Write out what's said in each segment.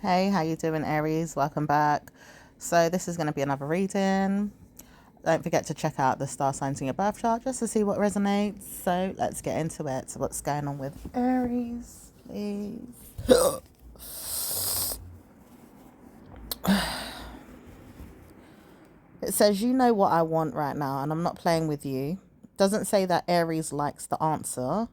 Hey, how you doing, Aries? Welcome back. So this is going to be another reading. Don't forget to check out the star signs in your birth chart just to see what resonates. So let's get into it. So what's going on with Aries, please? It says, you know what I want right now, and I'm not playing with you. Doesn't say that Aries likes the answer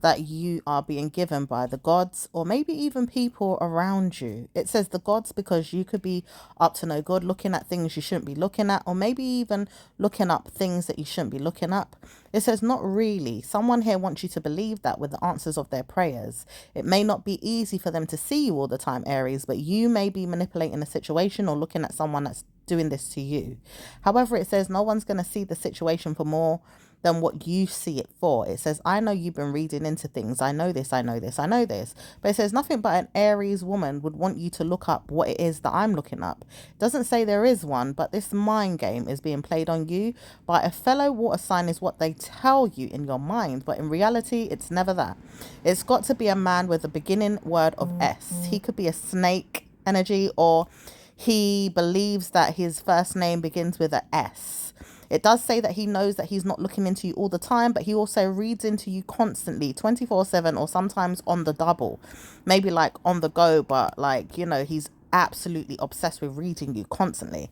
that you are being given by the gods or maybe even people around you. It says the gods because you could be up to no good, looking at things you shouldn't be looking at, or maybe even looking up things that you shouldn't be looking up. It says not really. Someone here wants you to believe that with the answers of their prayers. It may not be easy for them to see you all the time, Aries, but you may be manipulating a situation or looking at someone that's doing this to you. However, it says no one's going to see the situation for more than what you see it for. It says, I know you've been reading into things. I know this, I know this, I know this. But it says nothing but an Aries woman would want you to look up what it is that I'm looking up. It doesn't say there is one, but this mind game is being played on you by a fellow water sign is what they tell you in your mind. But in reality, it's never that. It's got to be a man with a beginning word of S. He could be a snake energy, or he believes that his first name begins with a S. It does say that he knows that he's not looking into you all the time, but he also reads into you constantly, 24/7, or sometimes on the double. Maybe like on the go, but like, he's absolutely obsessed with reading you constantly.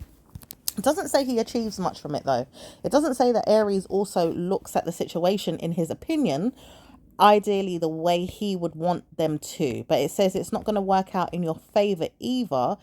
It doesn't say he achieves much from it though. It doesn't say that Aries also looks at the situation in his opinion, ideally the way he would want them to. But it says it's not going to work out in your favor either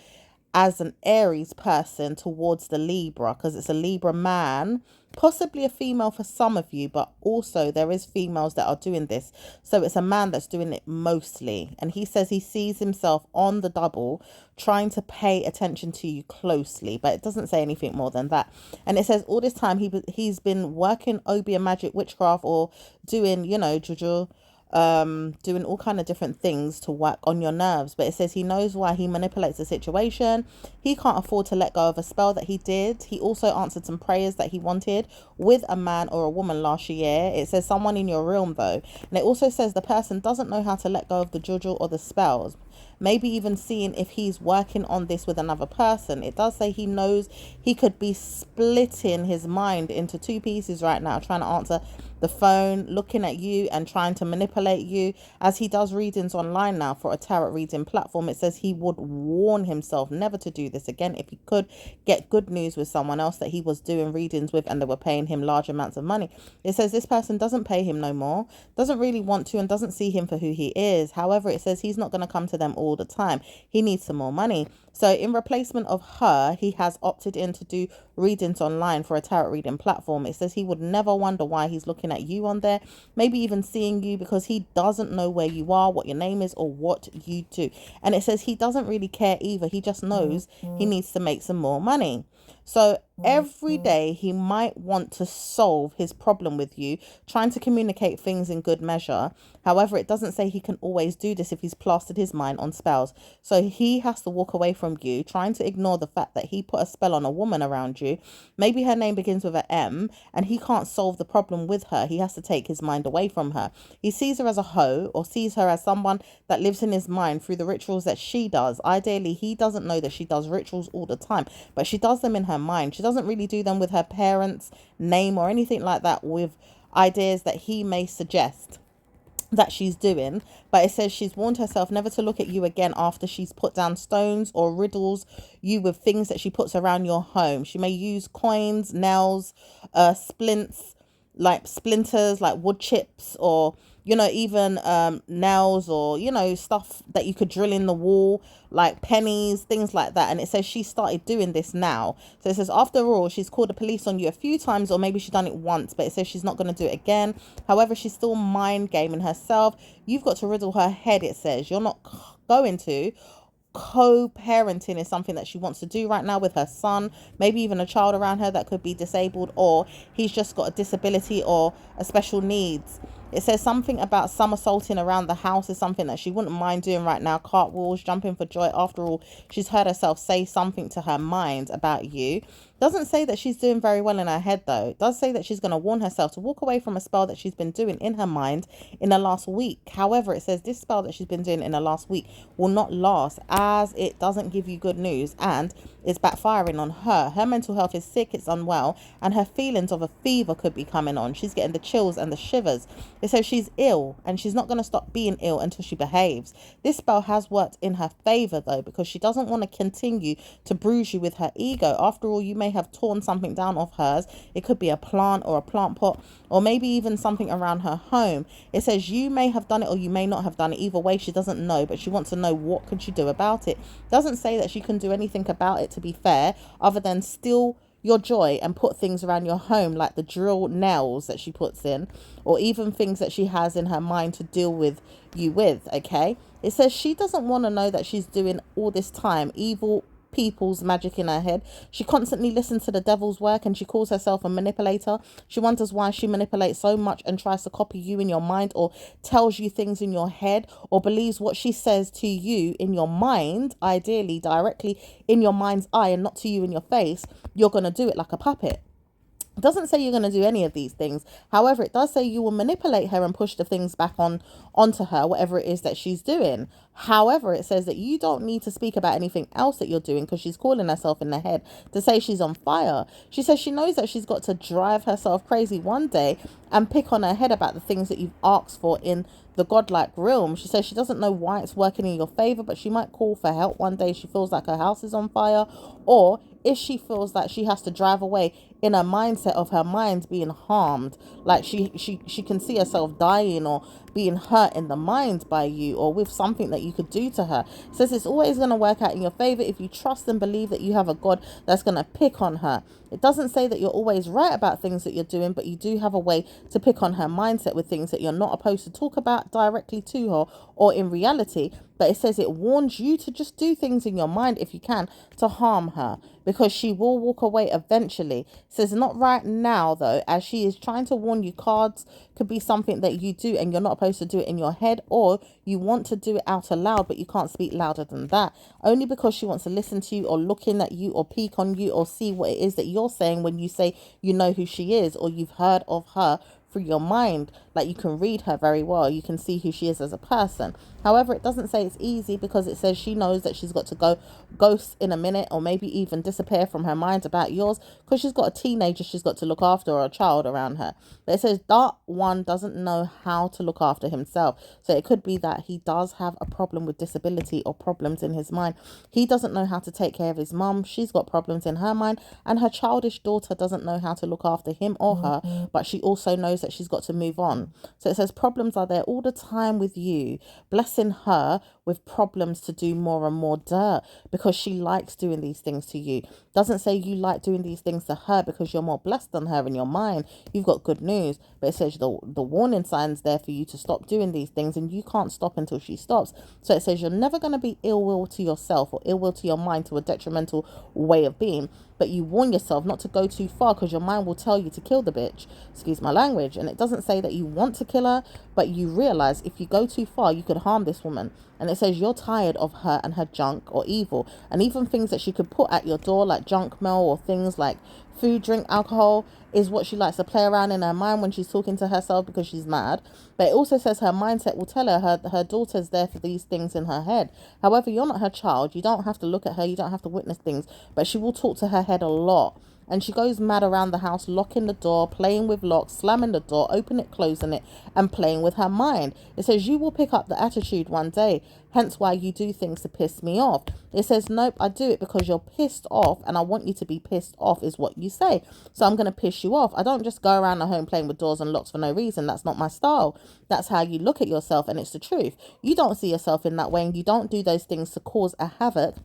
as an Aries person towards the Libra, because it's a Libra man, possibly a female for some of you, but also there is females that are doing this. So it's a man that's doing it mostly. And he says he sees himself on the double trying to pay attention to you closely, but it doesn't say anything more than that. And it says all this time he's been working obeah, magic, witchcraft, or doing, juju, doing all kind of different things to work on your nerves. But it says he knows why he manipulates the situation. He can't afford to let go of a spell that he did. He also answered some prayers that he wanted with a man or a woman last year. It says someone in your realm though, and it also says the person doesn't know how to let go of the juju or the spells. Maybe even seeing if he's working on this with another person. It does say he knows he could be splitting his mind into two pieces right now, trying to answer the phone, looking at you and trying to manipulate you. As he does readings online now for a tarot reading platform, it says he would warn himself never to do this again if he could get good news with someone else that he was doing readings with and they were paying him large amounts of money. It says this person doesn't pay him no more, doesn't really want to, and doesn't see him for who he is. However, it says he's not going to come to them all the time. He needs some more money. So in replacement of her, he has opted in to do readings online for a tarot reading platform. It says he would never wonder why he's looking at you on there, maybe even seeing you, because he doesn't know where you are, what your name is, or what you do. And it says he doesn't really care either. He just knows he needs to make some more money. So every day he might want to solve his problem with you, trying to communicate things in good measure. However, it doesn't say he can always do this if he's plastered his mind on spells. So he has to walk away from you, trying to ignore the fact that he put a spell on a woman around you. Maybe her name begins with an M and he can't solve the problem with her. He has to take his mind away from her. He sees her as a hoe, or sees her as someone that lives in his mind through the rituals that she does. Ideally, he doesn't know that she does rituals all the time, but she does them in her mind. She doesn't really do them with her parents' name or anything like that, with ideas that he may suggest that she's doing. But it says she's warned herself never to look at you again after she's put down stones or riddles you with things that she puts around your home. She may use coins, nails, splints, like splinters, like wood chips, or even nails, or stuff that you could drill in the wall, like pennies, things like that. And it says she started doing this now. So it says after all, she's called the police on you a few times, or maybe she's done it once, but it says she's not going to do it again. However, she's still mind gaming herself. You've got to riddle her head. It says you're not going to. Co-parenting is something that she wants to do right now with her son, maybe even a child around her that could be disabled, or he's just got a disability or a special needs. It says something about somersaulting around the house is something that she wouldn't mind doing right now. Cartwheels, jumping for joy. After all, she's heard herself say something to her mind about you. Doesn't say that she's doing very well in her head, though. It does say that she's going to warn herself to walk away from a spell that she's been doing in her mind in the last week. However, it says this spell that she's been doing in the last week will not last, as it doesn't give you good news and it's backfiring on her. Her mental health is sick, it's unwell, and her feelings of a fever could be coming on. She's getting the chills and the shivers. It says she's ill and she's not going to stop being ill until she behaves. This spell has worked in her favor, though, because she doesn't want to continue to bruise you with her ego. After all, you may have torn something down off hers. It could be a plant or a plant pot, or maybe even something around her home. It says you may have done it or you may not have done it. Either way, she doesn't know, but she wants to know what could she do about it. Doesn't say that she can do anything about it, to be fair, other than steal your joy and put things around your home like the drill nails that she puts in, or even things that she has in her mind to deal with you with. Okay, it says she doesn't want to know that she's doing all this time evil people's magic in her head. She constantly listens to the devil's work and she calls herself a manipulator. She wonders why she manipulates so much and tries to copy you in your mind, or tells you things in your head, or believes what she says to you in your mind, ideally directly in your mind's eye and not to you in your face. You're going to do it like a puppet. It doesn't say you're going to do any of these things. However, it does say you will manipulate her and push the things back onto her, whatever it is that she's doing. However, it says that you don't need to speak about anything else that you're doing, because she's calling herself in the head to say she's on fire. She says she knows that she's got to drive herself crazy one day and pick on her head about the things that you've asked for in the godlike realm. She says she doesn't know why it's working in your favor, but she might call for help one day. She feels like her house is on fire, or if she feels that she has to drive away in a mindset of her mind being harmed, like she can see herself dying or being hurt in the mind by you, or with something that you could do to her. It says it's always going to work out in your favor if you trust and believe that you have a God that's going to pick on her. It doesn't say that you're always right about things that you're doing, but you do have a way to pick on her mindset with things that you're not opposed to talk about directly to her or in reality. But it says it warns you to just do things in your mind, if you can, to harm her, because she will walk away eventually. It says not right now, though, as she is trying to warn you. Cards could be something that you do and you're not supposed to do it in your head, or you want to do it out aloud, but you can't speak louder than that, only because she wants to listen to you or looking at you or peek on you or see what it is that you're saying when you say you know who she is or you've heard of her through your mind. Like, you can read her very well, you can see who she is as a person. However, it doesn't say it's easy, because it says she knows that she's got to go ghost in a minute, or maybe even disappear from her mind about yours, because she's got a teenager she's got to look after, or a child around her. But it says that one doesn't know how to look after himself. So it could be that he does have a problem with disability or problems in his mind. He doesn't know how to take care of his mum. She's got problems in her mind, and her childish daughter doesn't know how to look after him or her, but she also knows that she's got to move on. So it says problems are there all the time with you, blessing her with problems to do more and more dirt, because she likes doing these things to you. Doesn't say you like doing these things to her because you're more blessed than her in your mind. You've got good news, but it says the warning signs there for you to stop doing these things, and you can't stop until she stops. So it says you're never going to be ill will to yourself or ill will to your mind, to a detrimental way of being, but you warn yourself not to go too far, because your mind will tell you to kill the bitch. Excuse my language. And it doesn't say that you want to kill her, but you realize if you go too far, you could harm this woman. And it says you're tired of her and her junk or evil, and even things that she could put at your door, like junk mail or things like food, drink, alcohol, is what she likes to play around in her mind when she's talking to herself because she's mad. But it also says her mindset will tell her daughter's there for these things in her head. However, you're not her child. You don't have to look at her. You don't have to witness things. But she will talk to her head a lot. And she goes mad around the house, locking the door, playing with locks, slamming the door, opening it, closing it, and playing with her mind. It says you will pick up the attitude one day, hence why you do things to piss me off. It says, nope, I do it because you're pissed off, and I want you to be pissed off, is what you say. So I'm going to piss you off. I don't just go around the home playing with doors and locks for no reason. That's not my style. That's how you look at yourself, and it's the truth. You don't see yourself in that way, and you don't do those things to cause a havoc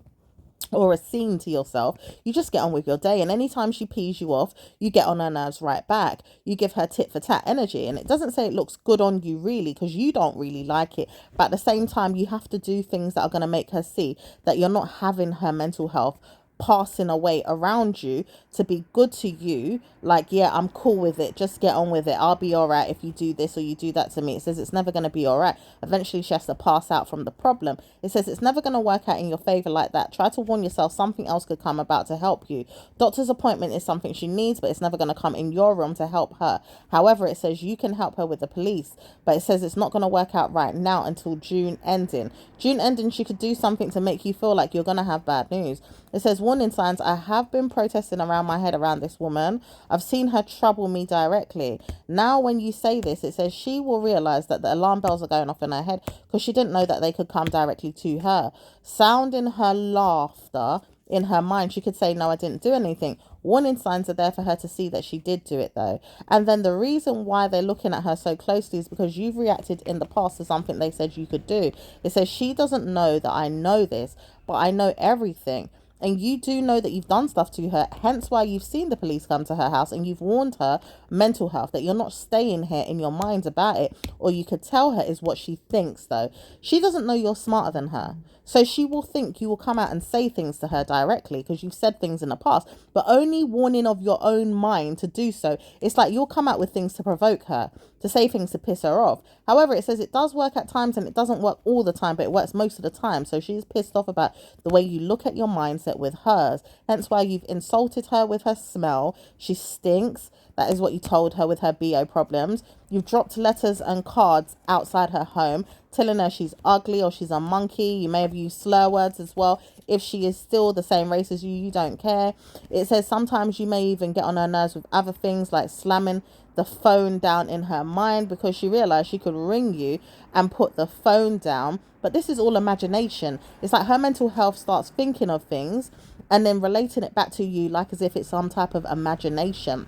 or a scene to yourself. You just get on with your day, and anytime she pees you off, you get on her nerves right back. You give her tit for tat energy, and it doesn't say it looks good on you really, because you don't really like it, but at the same time you have to do things that are going to make her see that you're not having her mental health passing away around you to be good to you. Like, yeah, I'm cool with it, just get on with it, I'll be all right if you do this or you do that to me. It says it's never going to be all right. Eventually she has to pass out from the problem. It says it's never going to work out in your favor like that. Try to warn yourself something else could come about to help you. Doctor's appointment is something she needs, but it's never going to come in your room to help her. However, it says you can help her with the police, but it says it's not going to work out right now until June ending. June ending, she could do something to make you feel like you're going to have bad news. It says, warning signs, I have been protesting around my head around this woman. I've seen her trouble me directly. Now, when you say this, it says she will realize that the alarm bells are going off in her head because she didn't know that they could come directly to her. Sound in her laughter in her mind, she could say, no, I didn't do anything. Warning signs are there for her to see that she did do it, though. And then the reason why they're looking at her so closely is because you've reacted in the past to something they said you could do. It says she doesn't know that I know this, but I know everything. And you do know that you've done stuff to her, hence why you've seen the police come to her house and you've warned her mental health, that you're not staying here in your mind about it. Or you could tell her is what she thinks, though. She doesn't know you're smarter than her. So she will think you will come out and say things to her directly because you've said things in the past, but only warning of your own mind to do so. It's like you'll come out with things to provoke her, to say things to piss her off. However, it says it does work at times and it doesn't work all the time, but it works most of the time. So she's pissed off about the way you look at your mindset with hers. Hence why you've insulted her with her smell. She stinks. That is what you told her with her BO problems. You've dropped letters and cards outside her home, telling her she's ugly or she's a monkey. You may have used slur words as well. If she is still the same race as you, you don't care. It says sometimes you may even get on her nerves with other things like slamming the phone down in her mind because she realized she could ring you and put the phone down. But this is all imagination. It's like her mental health starts thinking of things and then relating it back to you like as if it's some type of imagination.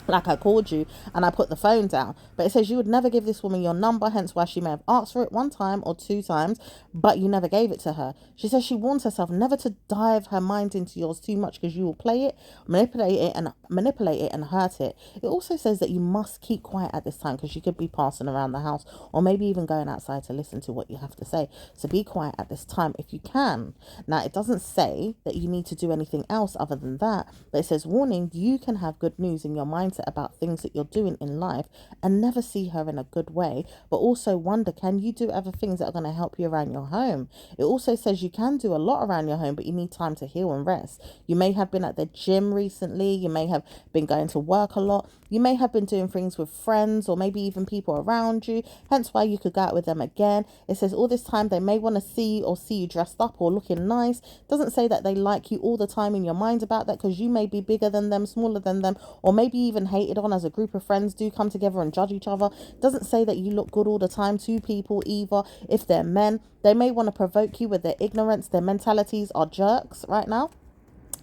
Like I called you and I put the phone down. But it says you would never give this woman your number, hence why she may have asked for it one time or two times, but you never gave it to her. She says she warns herself never to dive her mind into yours too much because you will play it, manipulate it and hurt it. It also says that you must keep quiet at this time because she could be passing around the house or maybe even going outside to listen to what you have to say. So be quiet at this time if you can. Now, it doesn't say that you need to do anything else other than that, but it says, warning, you can have good news in your mindset about things that you're doing in life and never see her in a good way, but also wonder, can you do other things that are going to help you around your home? It also says you can do a lot around your home, but you need time to heal and rest. You may have been at the gym recently, you may have been going to work a lot, you may have been doing things with friends or maybe even people around you, hence why you could go out with them again. It says all this time they may want to see you dressed up or looking nice. It doesn't say that they like you all the time in your mind about that because you may be bigger than them, smaller than them, or maybe even hated on as a group of friends do come together and judge each other. It doesn't say that you look good all the time to people either. If they're men, they may want to provoke you with their ignorance. Their mentalities are jerks right now.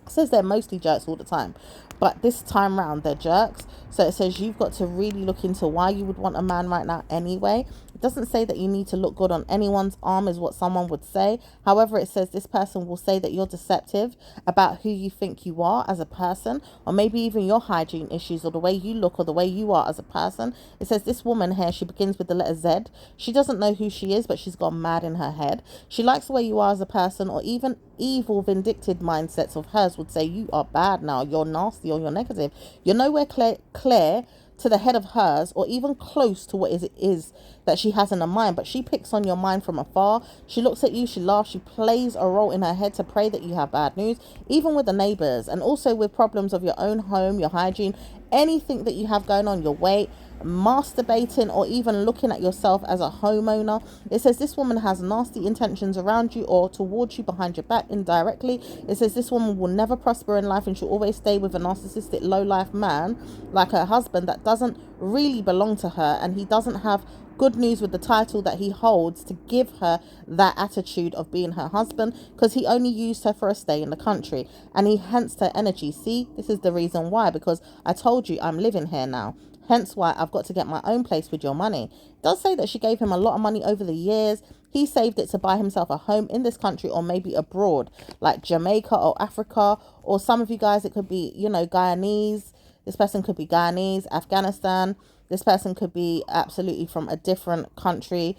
It says they're mostly jerks all the time, but this time round they're jerks. So it says you've got to really look into why you would want a man right now anyway. It doesn't say that you need to look good on anyone's arm is what someone would say. However, it says this person will say that you're deceptive about who you think you are as a person, or maybe even your hygiene issues or the way you look or the way you are as a person. It says this woman here, she begins with the letter Z. She doesn't know who she is, but she's gone mad in her head. She likes the way you are as a person, or even evil, vindictive mindsets of hers would say you are bad now, you're nasty, or you're negative. You're nowhere clear to the head of hers or even close to what it is that she has in her mind, but she picks on your mind from afar. She looks at you, she laughs, she plays a role in her head to pray that you have bad news, even with the neighbors and also with problems of your own home, your hygiene, anything that you have going on, your weight, masturbating, or even looking at yourself as a homeowner. It says this woman has nasty intentions around you or towards you behind your back indirectly. It says this woman will never prosper in life and she'll always stay with a narcissistic low life man like her husband that doesn't really belong to her, and he doesn't have good news with the title that he holds to give her that attitude of being her husband, because he only used her for a stay in the country and he hence her energy. See, this is the reason why, because I told you I'm living here now. Hence why I've got to get my own place with your money. It does say that she gave him a lot of money over the years. He saved it to buy himself a home in this country or maybe abroad, like Jamaica or Africa, or some of you guys, it could be, Guyanese. This person could be Guyanese, Afghanistan. This person could be absolutely from a different country.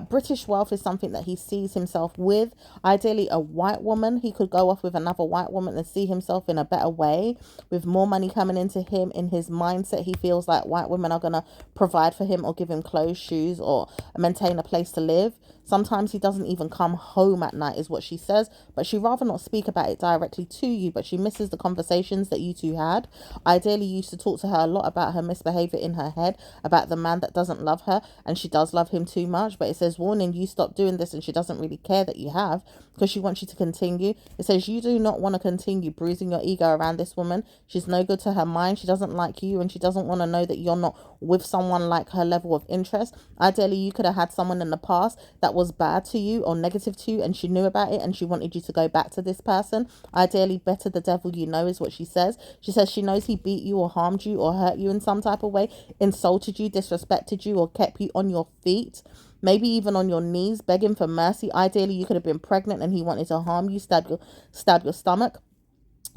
British wealth is something that he sees himself with. Ideally, a white woman. He could go off with another white woman and see himself in a better way with more money coming into him. In his mindset, he feels like white women are going to provide for him or give him clothes, shoes, or maintain a place to live. Sometimes he doesn't even come home at night, is what she says, but she rather not speak about it directly to you, but she misses the conversations that you two had. Ideally, you used to talk to her a lot about her misbehavior in her head, about the man that doesn't love her, and she does love him too much, but it says, warning, you stop doing this, and she doesn't really care that you have, because she wants you to continue. It says, you do not want to continue bruising your ego around this woman. She's no good to her mind. She doesn't like you, and she doesn't want to know that you're not with someone like her level of interest. Ideally, you could have had someone in the past that was bad to you or negative to you, and she knew about it, and she wanted you to go back to this person. Ideally, better the devil you know, is what she says. She says she knows he beat you or harmed you or hurt you in some type of way, insulted you, disrespected you, or kept you on your feet, maybe even on your knees, begging for mercy. Ideally, you could have been pregnant and he wanted to harm you, stab your stomach.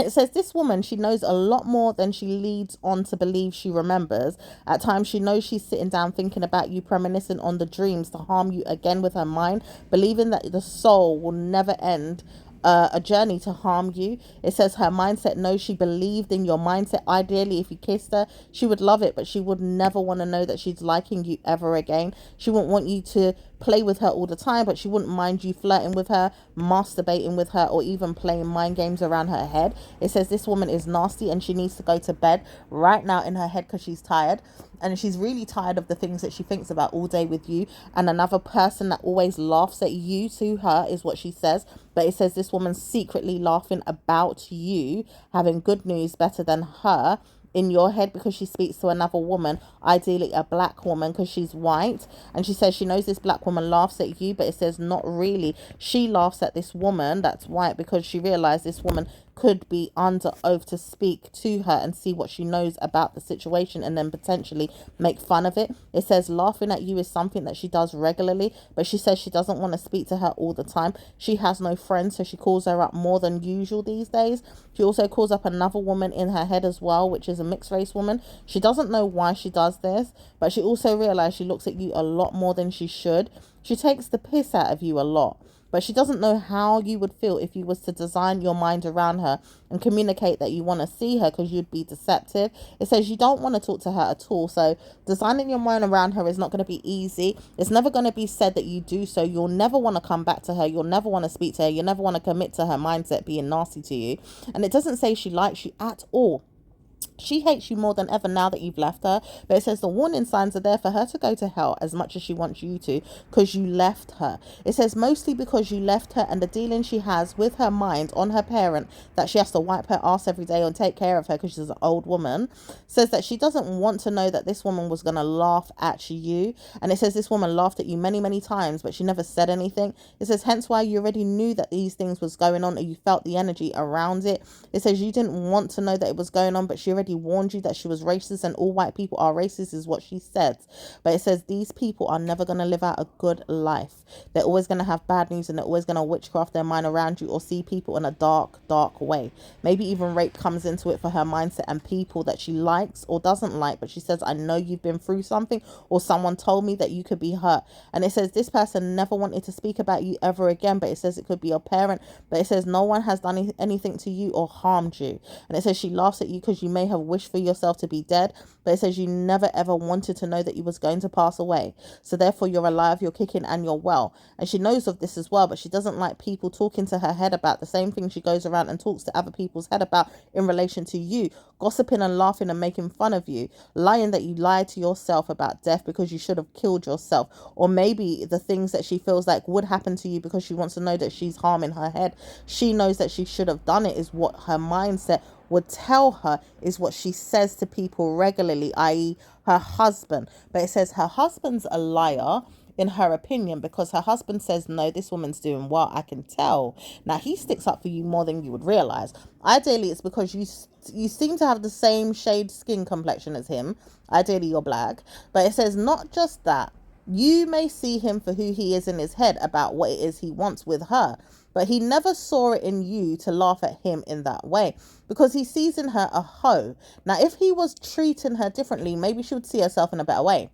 It says this woman, she knows a lot more than she leads on to believe she remembers. At times, she knows she's sitting down thinking about you, reminiscing on the dreams to harm you again with her mind, believing that the soul will never end. A journey to harm you. It says her mindset knows she believed in your mindset. Ideally, if you kissed her, she would love it, but she would never want to know that she's liking you ever again. She wouldn't want you to play with her all the time, but she wouldn't mind you flirting with her, masturbating with her, or even playing mind games around her head. It says this woman is nasty and she needs to go to bed right now in her head because she's tired. And she's really tired of the things that she thinks about all day with you. And another person that always laughs at you to her, is what she says. But it says this woman's secretly laughing about you, having good news better than her in your head, because she speaks to another woman, ideally a black woman, because she's white. And she says she knows this black woman laughs at you, but it says not really. She laughs at this woman that's white because she realized this woman could be under oath to speak to her and see what she knows about the situation and then potentially make fun of it. It says laughing at you is something that she does regularly, but she says she doesn't want to speak to her all the time. She has no friends, so she calls her up more than usual these days. She also calls up another woman in her head as well, which is a mixed race woman. She doesn't know why she does this, but she also realized she looks at you a lot more than she should. She takes the piss out of you a lot, but she doesn't know how you would feel if you was to design your mind around her and communicate that you want to see her, because you'd be deceptive. It says you don't want to talk to her at all. So designing your mind around her is not going to be easy. It's never going to be said that you do so. You'll never want to come back to her. You'll never want to speak to her. You'll never want to commit to her mindset being nasty to you. And it doesn't say she likes you at all. She hates you more than ever now that you've left her, but it says the warning signs are there for her to go to hell as much as she wants you to, because you left her. It says mostly because you left her and the dealing she has with her mind on her parent, that she has to wipe her ass every day and take care of her because she's an old woman, says that she doesn't want to know that this woman was going to laugh at you. And it says this woman laughed at you many, many times, but she never said anything. It says hence why you already knew that these things was going on, or you felt the energy around it. It says you didn't want to know that it was going on, but she already warned you that she was racist, and all white people are racist, is what she said. But it says these people are never going to live out a good life. They're always going to have bad news, and they're always going to witchcraft their mind around you or see people in a dark, dark way. Maybe even rape comes into it for her mindset, and people that she likes or doesn't like. But she says, I know you've been through something, or someone told me that you could be hurt. And it says this person never wanted to speak about you ever again, but it says it could be your parent. But it says no one has done anything to you or harmed you. And it says she laughs at you because you may have wished for yourself to be dead, but it says you never ever wanted to know that you was going to pass away. So therefore you're alive, you're kicking, and you're well. And she knows of this as well, but she doesn't like people talking to her head about the same thing she goes around and talks to other people's head about in relation to you, gossiping and laughing and making fun of you, lying that you lied to yourself about death because you should have killed yourself, or maybe the things that she feels like would happen to you because she wants to know that she's harming her head. She knows that she should have done it, is what her mindset would tell her, is what she says to people regularly, i.e. her husband. But it says her husband's a liar in her opinion, because her husband says, no, this woman's doing well, I can tell. Now, he sticks up for you more than you would realize. Ideally, it's because you seem to have the same shade skin complexion as him. Ideally, you're black. But it says not just that. You may see him for who he is in his head about what it is he wants with her. but he never saw it in you to laugh at him in that way because he sees in her a hoe. Now, if he was treating her differently, maybe she would see herself in a better way.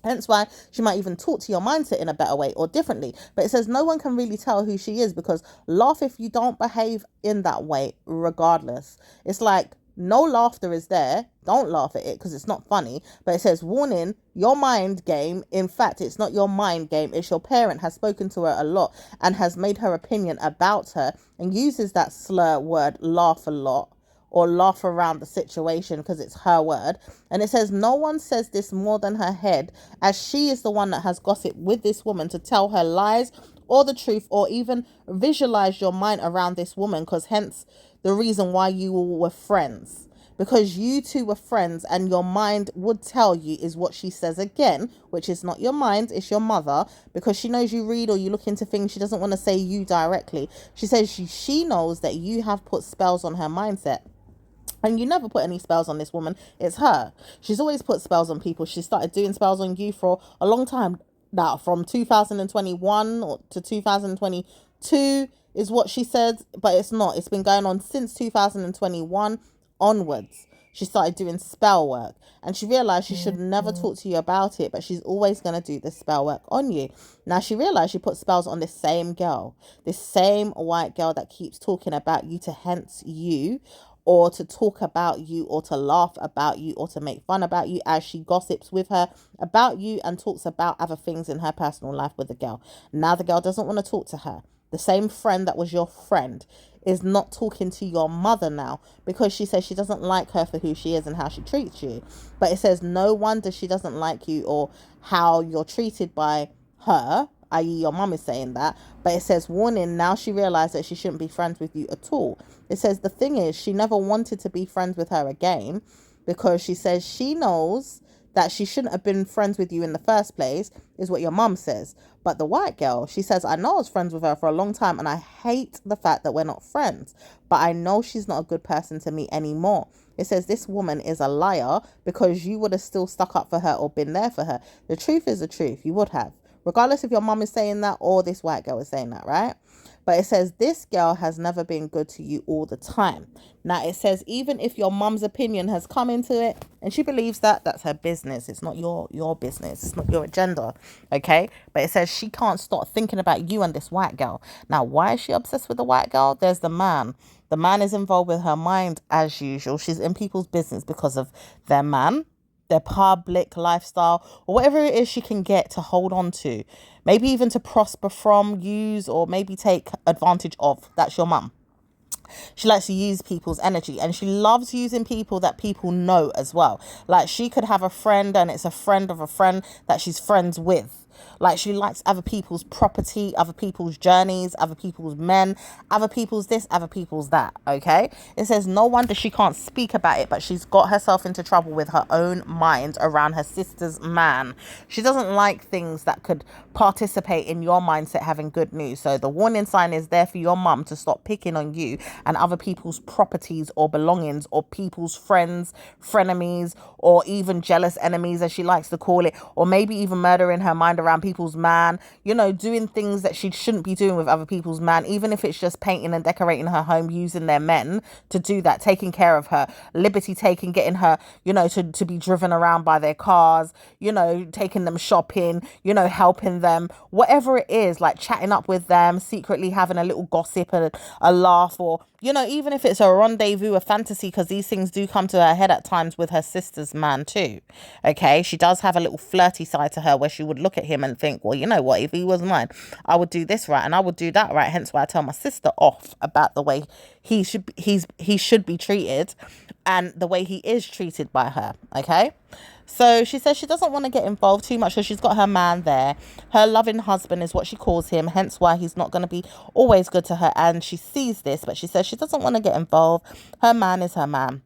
Hence why she might even talk to your mindset in a better way or differently. But it says no one can really tell who she is because laugh if you don't behave in that way, regardless. It's like no laughter is there. Don't laugh at it because it's not funny. But it says, warning, your mind game. In fact, it's not your mind game. It's your parent has spoken to her a lot and has made her opinion about her and uses that slur word laugh a lot or laugh around the situation because it's her word. And it says, no one says this more than her head, as she is the one that has gossip with this woman to tell her lies or the truth or even visualize your mind around this woman, because hence the reason why you all were friends. Because you two were friends and your mind would tell you is what she says again, which is not your mind, it's your mother, because she knows you read or you look into things. She doesn't want to say you directly. She says she knows that you have put spells on her mindset. And you never put any spells on this woman. It's her. She's always put spells on people. She started doing spells on you for a long time now, from 2021 or to 2022 is what she said, but it's not. It's been going on since 2021 onwards. She started doing spell work and she realized she should never talk to you about it, but she's always going to do the spell work on you. Now she realized she put spells on this same girl, this same white girl that keeps talking about you to hence you, or to talk about you, or to laugh about you, or to make fun about you, as she gossips with her about you and talks about other things in her personal life with the girl. Now the girl doesn't want to talk to her. The same friend that was your friend is not talking to your mother now because she says she doesn't like her for who she is and how she treats you. But it says no wonder she doesn't like you or how you're treated by her, i.e. your mum is saying that. But it says, warning, now she realized that she shouldn't be friends with you at all. It says the thing is, she never wanted to be friends with her again because she says she knows that she shouldn't have been friends with you in the first place, is what your mum says. But the white girl, she says, I know I was friends with her for a long time and I hate the fact that we're not friends, but I know she's not a good person to me anymore. It says this woman is a liar because you would have still stuck up for her or been there for her. The truth is the truth. You would have, regardless if your mum is saying that or this white girl is saying that, right? But it says this girl has never been good to you all the time. Now it says even if your mum's opinion has come into it and she believes that, that's her business. It's not your business. It's not your agenda. Okay? But it says she can't stop thinking about you and this white girl. Now, why is she obsessed with the white girl? There's the man. The man is involved with her mind as usual. She's in people's business because of their man, their public lifestyle, or whatever it is she can get to hold on to, maybe even to prosper from, use, or maybe take advantage of. That's your mum. She likes to use people's energy and she loves using people that people know as well. Like she could have a friend and it's a friend of a friend that she's friends with. Like she likes other people's property, other people's journeys, other people's men, other people's this, other people's that. Okay. It says no wonder she can't speak about it, but she's got herself into trouble with her own mind around her sister's man. She doesn't like things that could participate in your mindset having good news. So the warning sign is there for your mum to stop picking on you and other people's properties or belongings or people's friends, frenemies, or even jealous enemies, as she likes to call it, or maybe even murdering her mind around people's man, you know, doing things that she shouldn't be doing with other people's man, even if it's just painting and decorating her home, using their men to do that, taking care of her, liberty taking, getting her, you know, to be driven around by their cars, you know, taking them shopping, you know, helping them, whatever it is, like chatting up with them, secretly having a little gossip and a laugh, or, you know, even if it's a rendezvous, a fantasy, because these things do come to her head at times with her sister's man too. Okay, she does have a little flirty side to her where she would look at him and think, well, you know what, if he was mine, I would do this right and I would do that right. Hence why I tell my sister off about the way he should be treated and the way he is treated by her. Okay. So she says she doesn't want to get involved too much because she's got her man there. Her loving husband is what she calls him, hence why he's not going to be always good to her. And she sees this, but she says she doesn't want to get involved. Her man is her man.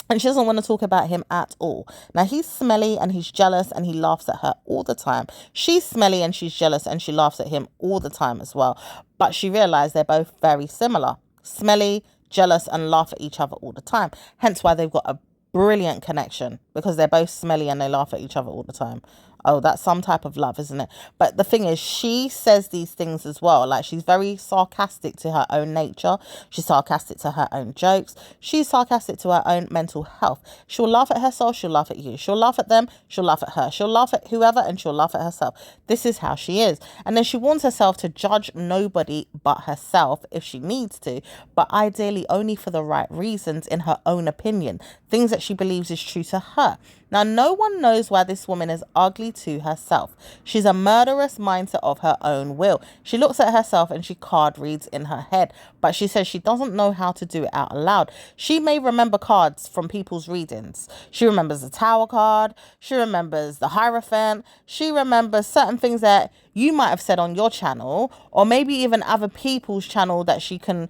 And she doesn't want to talk about him at all. Now, he's smelly and he's jealous and he laughs at her all the time. She's smelly and she's jealous and she laughs at him all the time as well. But she realized they're both very similar. Smelly, jealous, and laugh at each other all the time. Hence why they've got a brilliant connection, because they're both smelly and they laugh at each other all the time. Oh, that's some type of love, isn't it? But the thing is, she says these things as well. Like, she's very sarcastic to her own nature. She's sarcastic to her own jokes. She's sarcastic to her own mental health. She'll laugh at herself. She'll laugh at you. She'll laugh at them. She'll laugh at her. She'll laugh at whoever, and she'll laugh at herself. This is how she is. And then she warns herself to judge nobody but herself if she needs to, but ideally only for the right reasons in her own opinion, things that she believes is true to her. Now, no one knows why this woman is ugly to herself. She's a murderous mindset of her own will. She looks at herself and she card reads in her head, but she says she doesn't know how to do it out loud. She may remember cards from people's readings. She remembers the Tower card. She remembers the Hierophant. She remembers certain things that you might have said on your channel, or maybe even other people's channel, that she can,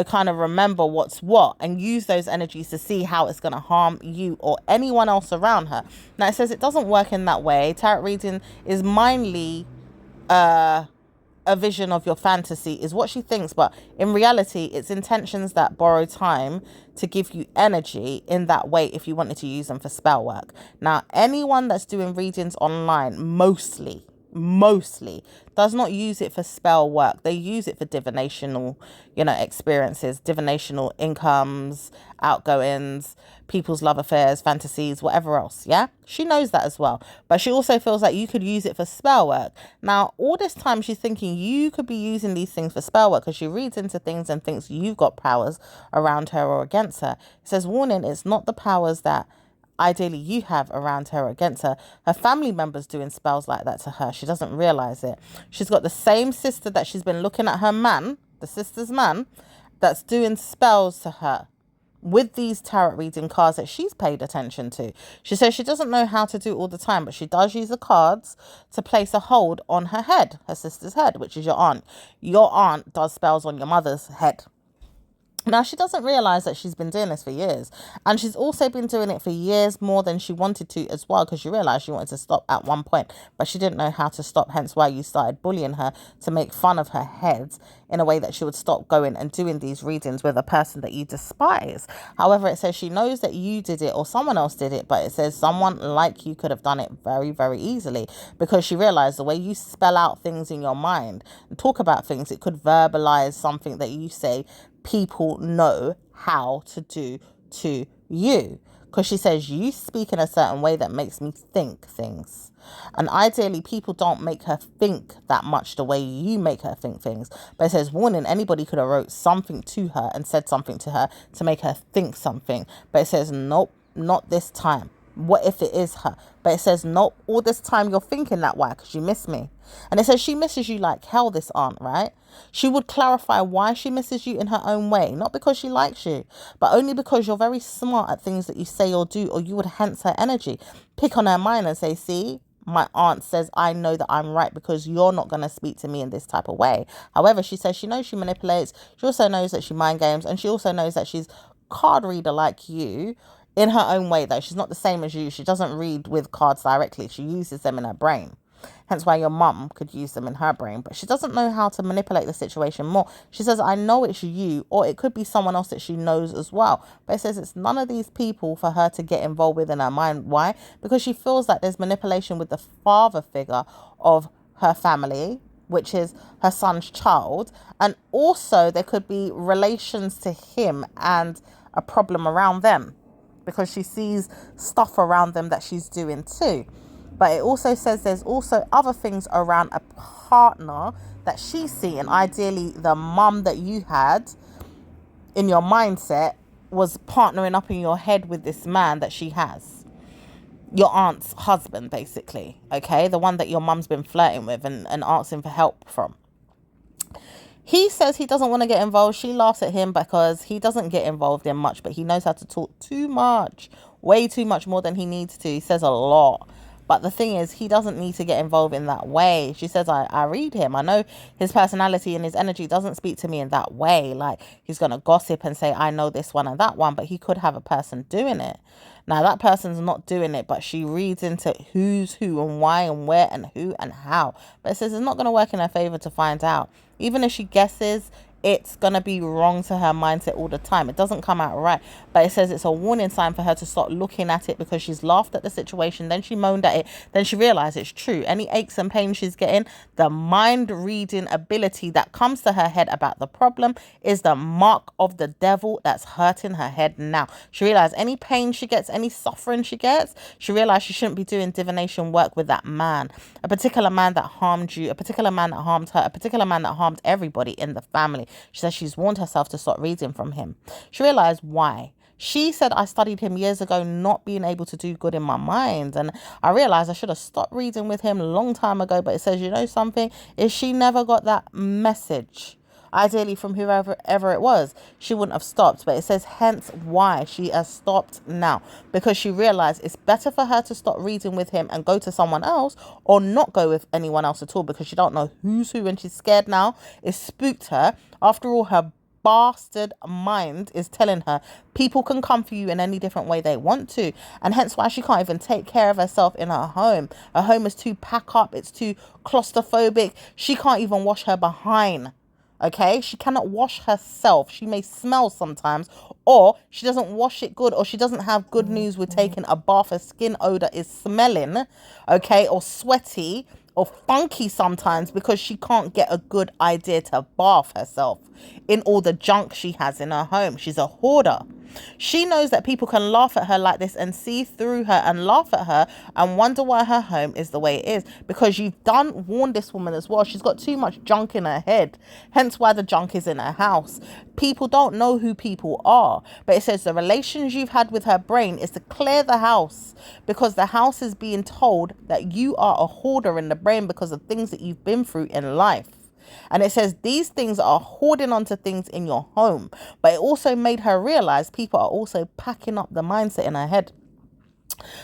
kind of remember what's what and use those energies to see how it's going to harm you or anyone else around her. Now, it says it doesn't work in that way. Tarot reading is mainly a vision of your fantasy, is what she thinks, but in reality, it's intentions that borrow time to give you energy in that way if you wanted to use them for spell work. Now, anyone that's doing readings online mostly does not use it for spell work. They use it for divinational, experiences, divinational incomes, outgoings, people's love affairs, fantasies, whatever else. Yeah, she knows that as well. But she also feels like you could use it for spell work. Now, all this time she's thinking you could be using these things for spell work because she reads into things and thinks you've got powers around her or against her. It says, warning, it's not the powers that ideally you have around her or against her. Her family members doing spells like that to her. She doesn't realize it. She's got the same sister that she's been looking at her man, the sister's man, that's doing spells to her with these tarot reading cards that she's paid attention to. She says she doesn't know how to do it all the time, but she does use the cards to place a hold on her head, her sister's head, which is your aunt. Your aunt does spells on your mother's head. Now, she doesn't realise that she's been doing this for years. And she's also been doing it for years more than she wanted to as well, because she realised she wanted to stop at one point, but she didn't know how to stop, hence why you started bullying her to make fun of her head in a way that she would stop going and doing these readings with a person that you despise. However, it says she knows that you did it or someone else did it, but it says someone like you could have done it very, very easily, because she realised the way you spell out things in your mind and talk about things, it could verbalise something that you say people know how to do to you, because she says you speak in a certain way that makes me think things, and ideally people don't make her think that much the way you make her think things. But it says, warning, anybody could have wrote something to her and said something to her to make her think something, but it says nope, not this time. What if it is her? But it says nope, all this time you're thinking that way because you miss me. And it says she misses you like hell, this aunt, right? She would clarify why she misses you in her own way, not because she likes you, but only because you're very smart at things that you say or do, or you would hence her energy. Pick on her mind and say, see, my aunt says I know that I'm right because you're not going to speak to me in this type of way. However, she says she knows she manipulates. She also knows that she mind games, and she also knows that she's card reader like you in her own way, though. She's not the same as you. She doesn't read with cards directly. She uses them in her brain. Hence why your mum could use them in her brain. But she doesn't know how to manipulate the situation more. She says, I know it's you, or it could be someone else that she knows as well. But it says it's none of these people for her to get involved with in her mind. Why? Because she feels like there's manipulation with the father figure of her family, which is her son's child. And also there could be relations to him and a problem around them, because she sees stuff around them that she's doing too. But it also says there's also other things around a partner that she's seeing. Ideally, the mum that you had in your mindset was partnering up in your head with this man that she has. Your aunt's husband, basically. Okay? The one that your mum's been flirting with and asking for help from. He says he doesn't want to get involved. She laughs at him because he doesn't get involved in much, but he knows how to talk too much. Way too much, more than he needs to. He says a lot. But the thing is, he doesn't need to get involved in that way. She says, I read him. I know his personality and his energy doesn't speak to me in that way. Like, he's going to gossip and say, I know this one and that one, but he could have a person doing it. Now, that person's not doing it, but she reads into who's who and why and where and who and how. But it says it's not going to work in her favor to find out. Even if she guesses, it's going to be wrong to her mindset all the time. It doesn't come out right. But it says it's a warning sign for her to start looking at it, because she's laughed at the situation, then she moaned at it, then she realized it's true. Any aches and pains she's getting, the mind reading ability that comes to her head about the problem is the mark of the devil that's hurting her head now. She realized any pain she gets, any suffering she gets, she realized she shouldn't be doing divination work with that man. A particular man that harmed you, a particular man that harmed her, a particular man that harmed everybody in the family. She says she's warned herself to stop reading from him. She realized why. She said, I studied him years ago, not being able to do good in my mind. And I realized I should have stopped reading with him a long time ago. But it says, you know something? If she never got that message, ideally from whoever ever it was, she wouldn't have stopped. But it says hence why she has stopped now, because she realized it's better for her to stop reading with him and go to someone else, or not go with anyone else at all, because she don't know who's who and she's scared now. It spooked her. After all, her bastard mind is telling her people can come for you in any different way they want to, and hence why she can't even take care of herself in her home. Her home is too pack up, it's too claustrophobic. She can't even wash her behind. Okay, she cannot wash herself. She may smell sometimes, or she doesn't wash it good, or she doesn't have good news with taking a bath. Her skin odor is smelling, okay, or sweaty or funky sometimes, because she can't get a good idea to bath herself in all the junk she has in her home. She's a hoarder. She knows that people can laugh at her like this and see through her and laugh at her and wonder why her home is the way it is, because you've warned this woman as well. She's got too much junk in her head, hence why the junk is in her house. People don't know who people are, but it says the relations you've had with her brain is to clear the house, because the house is being told that you are a hoarder in the brain because of things that you've been through in life. And it says these things are hoarding onto things in your home. But it also made her realize people are also packing up the mindset in her head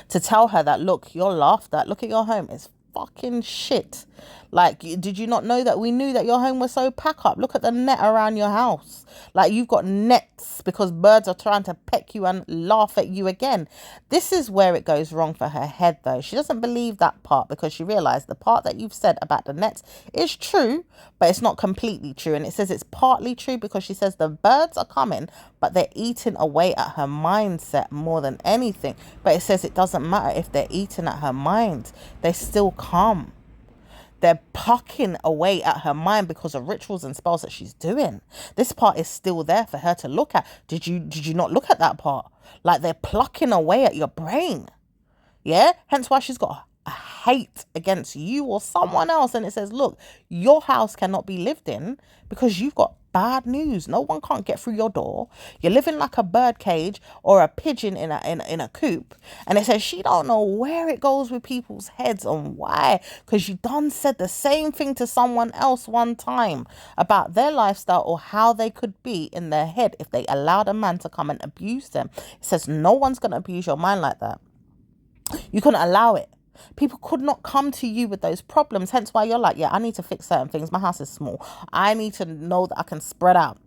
to tell her that, look, you're laughed at. Look at your home. It's fucking shit. Like, did you not know that we knew that your home was so pack up? Look at the net around your house. Like, you've got nets because birds are trying to peck you and laugh at you again. This is where it goes wrong for her head, though. She doesn't believe that part, because she realized the part that you've said about the nets is true, but it's not completely true. And it says it's partly true because she says the birds are coming, but they're eating away at her mindset more than anything. But it says it doesn't matter if they're eating at her mind. They still come. They're plucking away at her mind because of rituals and spells that she's doing. This part is still there for her to look at. Did you not look at that part? Like, they're plucking away at your brain. Yeah? Hence why she's got a hate against you or someone else. And it says, look, your house cannot be lived in because you've got bad news. No one can't get through your door. You're living like a bird cage or a pigeon in a coop. And it says she don't know where it goes with people's heads and why, because you done said the same thing to someone else one time about their lifestyle or how they could be in their head if they allowed a man to come and abuse them. It says no one's going to abuse your mind like that. You couldn't allow it. People could not come to you with those problems. Hence why you're like, yeah, I need to fix certain things. My house is small. I need to know that I can spread out.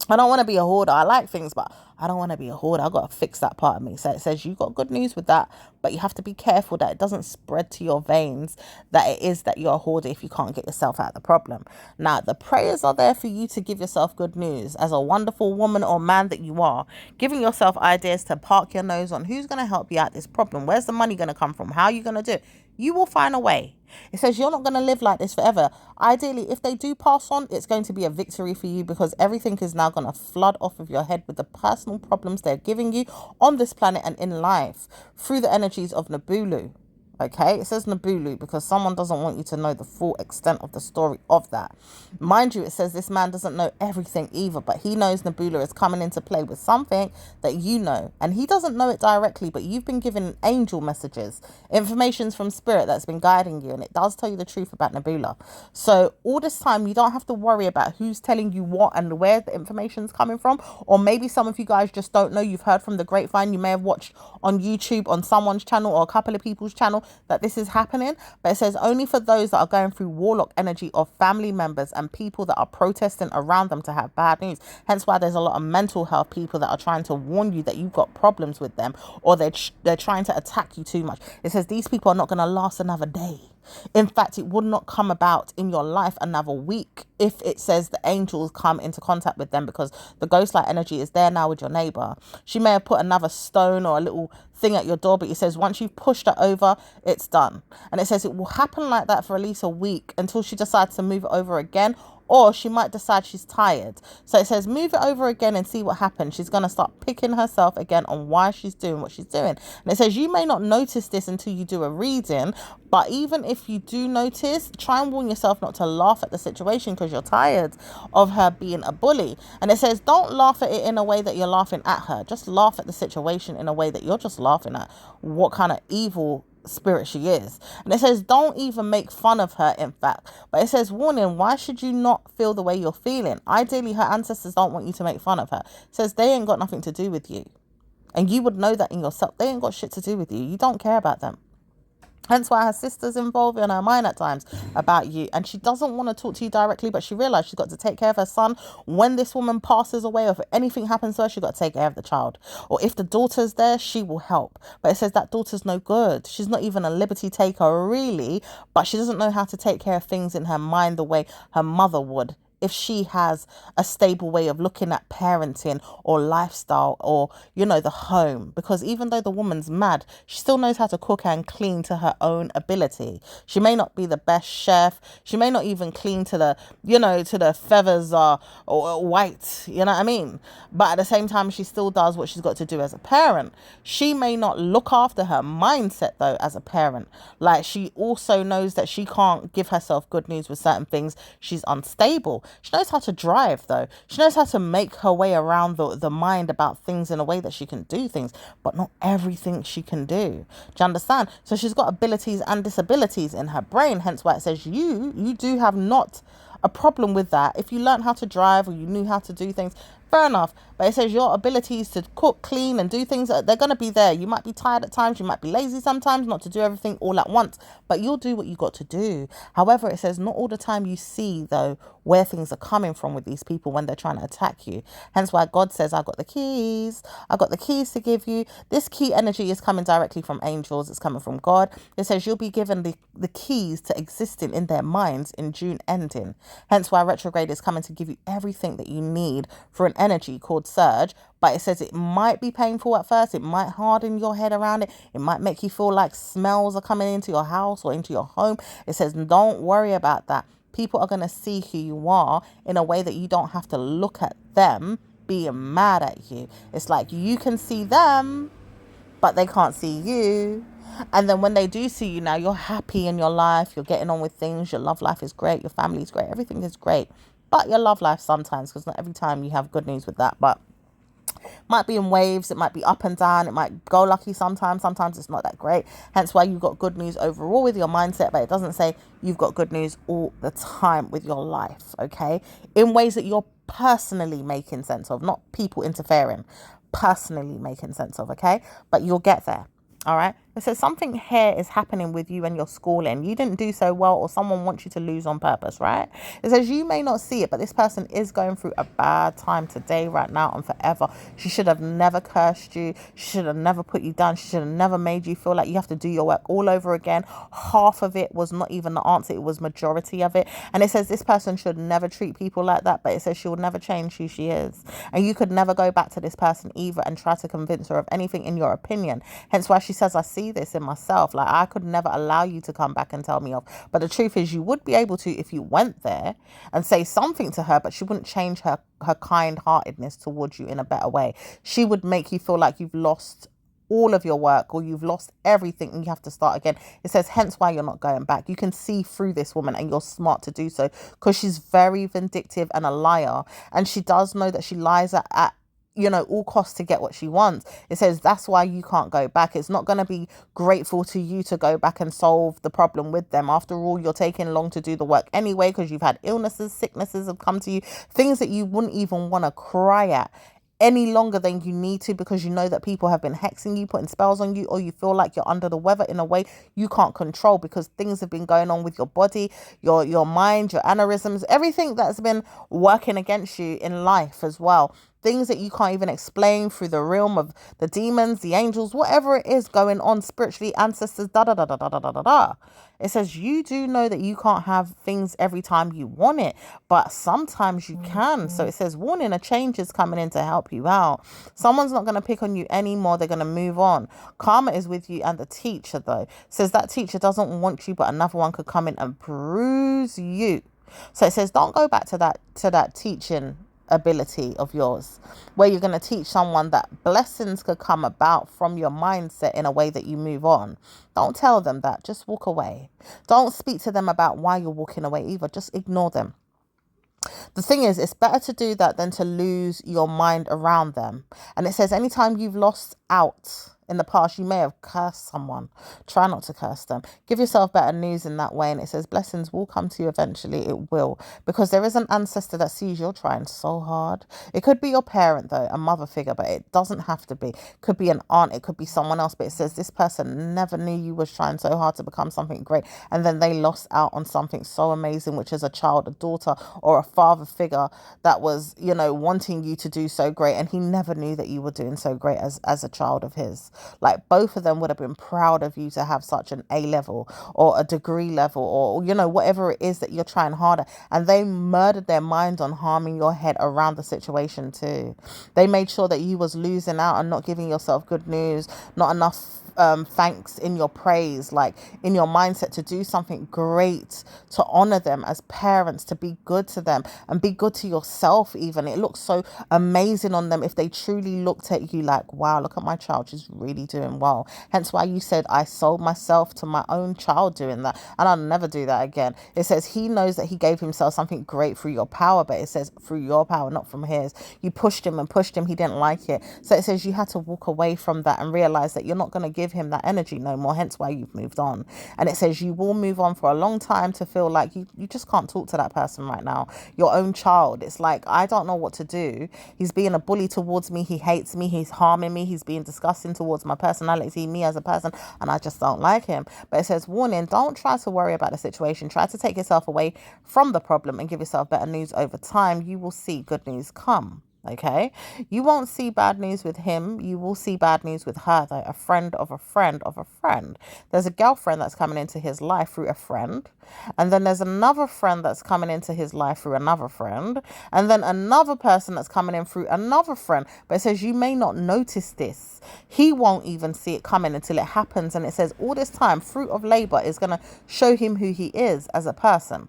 I don't want to be a hoarder. I like things, but I don't want to be a hoarder. I've got to fix that part of me. So it says you got good news with that, but you have to be careful that it doesn't spread to your veins, that it is that you're a hoarder if you can't get yourself out of the problem. Now, the prayers are there for you to give yourself good news. As a wonderful woman or man that you are, giving yourself ideas to park your nose on who's going to help you out this problem. Where's the money going to come from? How are you going to do it? You will find a way. It says you're not going to live like this forever. Ideally, if they do pass on, it's going to be a victory for you, because everything is now going to flood off of your head with the personal problems they're giving you on this planet and in life through the energies of Nabulu. Okay, it says Nabulu because someone doesn't want you to know the full extent of the story of that. Mind you, it says this man doesn't know everything either, but he knows Nabulu is coming into play with something that you know. And he doesn't know it directly, but you've been given angel messages, informations from spirit that's been guiding you. And it does tell you the truth about Nabula. So all this time, you don't have to worry about who's telling you what and where the information's coming from. Or maybe some of you guys just don't know. You've heard from the grapevine. You may have watched on YouTube on someone's channel or a couple of people's channel that this is happening, but it says only for those that are going through warlock energy of family members and people that are protesting around them to have bad news. Hence why there's a lot of mental health people that are trying to warn you that you've got problems with them, or they're trying to attack you too much. It says these people are not going to last another day. In fact, it would not come about in your life another week if it says the angels come into contact with them, because the ghost light energy is there now with your neighbor. She may have put another stone or a little thing at your door, but it says once you've pushed it over, it's done. And it says it will happen like that for at least a week until she decides to move it over again, or she might decide she's tired. So it says move it over again and see what happens. She's going to start picking herself again on why she's doing what she's doing. And it says you may not notice this until you do a reading, but even if you do notice, try and warn yourself not to laugh at the situation because you're tired of her being a bully. And it says don't laugh at it in a way that you're laughing at her. Just laugh at the situation in a way that you're just laughing at what kind of evil spirit she is. And it says don't even make fun of her, in fact. But it says warning, why should you not feel the way you're feeling? Ideally her ancestors don't want you to make fun of her. It says they ain't got nothing to do with you, and you would know that in yourself. They ain't got shit to do with you. You don't care about them. Hence why her sister's involved in her mind at times about you. And she doesn't want to talk to you directly, but she realised she's got to take care of her son. When this woman passes away, or if anything happens to her, she's got to take care of the child. Or if the daughter's there, she will help. But it says that daughter's no good. She's not even a liberty taker, really. But she doesn't know how to take care of things in her mind the way her mother would, if she has a stable way of looking at parenting or lifestyle or, the home. Because even though the woman's mad, she still knows how to cook and clean to her own ability. She may not be the best chef. She may not even clean to the, to the feathers or white, you know what I mean? But at the same time, she still does what she's got to do as a parent. She may not look after her mindset, though, as a parent. Like, she also knows that she can't give herself good news with certain things. She's unstable. She knows how to drive, though. She knows how to make her way around the mind about things in a way that she can do things, but not everything she can do. Do you understand? So she's got abilities and disabilities in her brain, hence why it says you do have not a problem with that. If you learn how to drive or you knew how to do things, fair enough. But it says your abilities to cook, clean and do things, they're going to be there. You might be tired at times. You might be lazy sometimes, not to do everything all at once, but you'll do what you got to do. However, it says not all the time you see, though, where things are coming from with these people when they're trying to attack you. Hence why God says, I got the keys. I got the keys to give you. This key energy is coming directly from angels. It's coming from God. It says you'll be given the keys to existing in their minds in June ending. Hence why retrograde is coming to give you everything that you need for an energy called surge. But it says it might be painful at first. It might harden your head around it. It might make you feel like smells are coming into your house or into your home. It says don't worry about that. People are going to see who you are in a way that you don't have to look at them being mad at you. It's like you can see them, but they can't see you. And then when they do see you now, you're happy in your life. You're getting on with things. Your love life is great. Your family is great. Everything is great. But your love life sometimes, because not every time you have good news with that. But might be in waves, it might be up and down, it might go lucky sometimes it's not that great. Hence why you've got good news overall with your mindset, but it doesn't say you've got good news all the time with your life, okay? In ways that you're personally making sense of, not people interfering, personally making sense of, okay? But you'll get there. All right. It says something here is happening with you and your schooling. You didn't do so well, or someone wants you to lose on purpose, right? It says you may not see it, but this person is going through a bad time today, right now, and forever. She should have never cursed you. She should have never put you down. She should have never made you feel like you have to do your work all over again. Half of it was not even the answer. It was majority of it. And it says this person should never treat people like that, but it says she will never change who she is. And you could never go back to this person either and try to convince her of anything in your opinion. Hence why she says, I see this in myself. Like, I could never allow you to come back and tell me off. But the truth is, you would be able to if you went there and say something to her, but she wouldn't change her kind-heartedness towards you in a better way. She would make you feel like you've lost all of your work or you've lost everything and you have to start again. It says, hence why you're not going back. You can see through this woman and you're smart to do so, because she's very vindictive and a liar. And she does know that she lies at all costs to get what she wants. It says that's why you can't go back. It's not going to be grateful to you to go back and solve the problem with them. After all, you're taking long to do the work anyway, because you've had illnesses, sicknesses have come to you, things that you wouldn't even want to cry at any longer than you need to, because you know that people have been hexing you, putting spells on you, or you feel like you're under the weather in a way you can't control, because things have been going on with your body, your mind, your aneurysms, everything that's been working against you in life as well. things that you can't even explain through the realm of the demons, the angels, whatever it is going on spiritually, ancestors, da da da da da da da da da. It says you do know that you can't have things every time you want it, but sometimes you can. So it says, warning, a change is coming in to help you out. Someone's not going to pick on you anymore. They're going to move on. Karma is with you and the teacher, though. It says that teacher doesn't want you, but another one could come in and bruise you. So it says, don't go back to that teaching ability of yours where you're going to teach someone that blessings could come about from your mindset in a way that you move on. Don't tell them that. Just walk away. Don't speak to them about why you're walking away either. Just ignore them. The thing is, it's better to do that than to lose your mind around them. And it says anytime you've lost out in the past, you may have cursed someone. Try not to curse them. Give yourself better news in that way. And it says blessings will come to you eventually. It will. Because there is an ancestor that sees you're trying so hard. It could be your parent, though, a mother figure, but it doesn't have to be. It could be an aunt. It could be someone else. But it says this person never knew you was trying so hard to become something great. And then they lost out on something so amazing, which is a child, a daughter, or a father figure that was, wanting you to do so great. And he never knew that you were doing so great as a child of his. Like both of them would have been proud of you to have such an A level or a degree level or, whatever it is that you're trying harder. And they murdered their mind on harming your head around the situation too. They made sure that you was losing out and not giving yourself good news, not enough thanks in your praise, like in your mindset to do something great, to honor them as parents, to be good to them and be good to yourself even. It looks so amazing on them if they truly looked at you like, wow, look at my child, she's really doing well. Hence why you said, I sold myself to my own child doing that, and I'll never do that again. It says he knows that he gave himself something great through your power, but it says through your power, not from his. You pushed him and pushed him, he didn't like it. So it says you had to walk away from that and realize that you're not going to give him that energy no more, hence why you've moved on. And it says you will move on for a long time to feel like you just can't talk to that person right now. Your own child, it's like, I don't know what to do. He's being a bully towards me, he hates me, he's harming me, he's being disgusting towards my personality, me as a person, and I just don't like him. But it says, warning, don't try to worry about the situation. Try to take yourself away from the problem and give yourself better news over time. You will see good news come. Okay, you won't see bad news with him. You will see bad news with her, though. A friend of a friend of a friend. There's a girlfriend that's coming into his life through a friend. And then there's another friend that's coming into his life through another friend. And then another person that's coming in through another friend. But it says you may not notice this. He won't even see it coming until it happens. And it says all this time, fruit of labor is going to show him who he is as a person.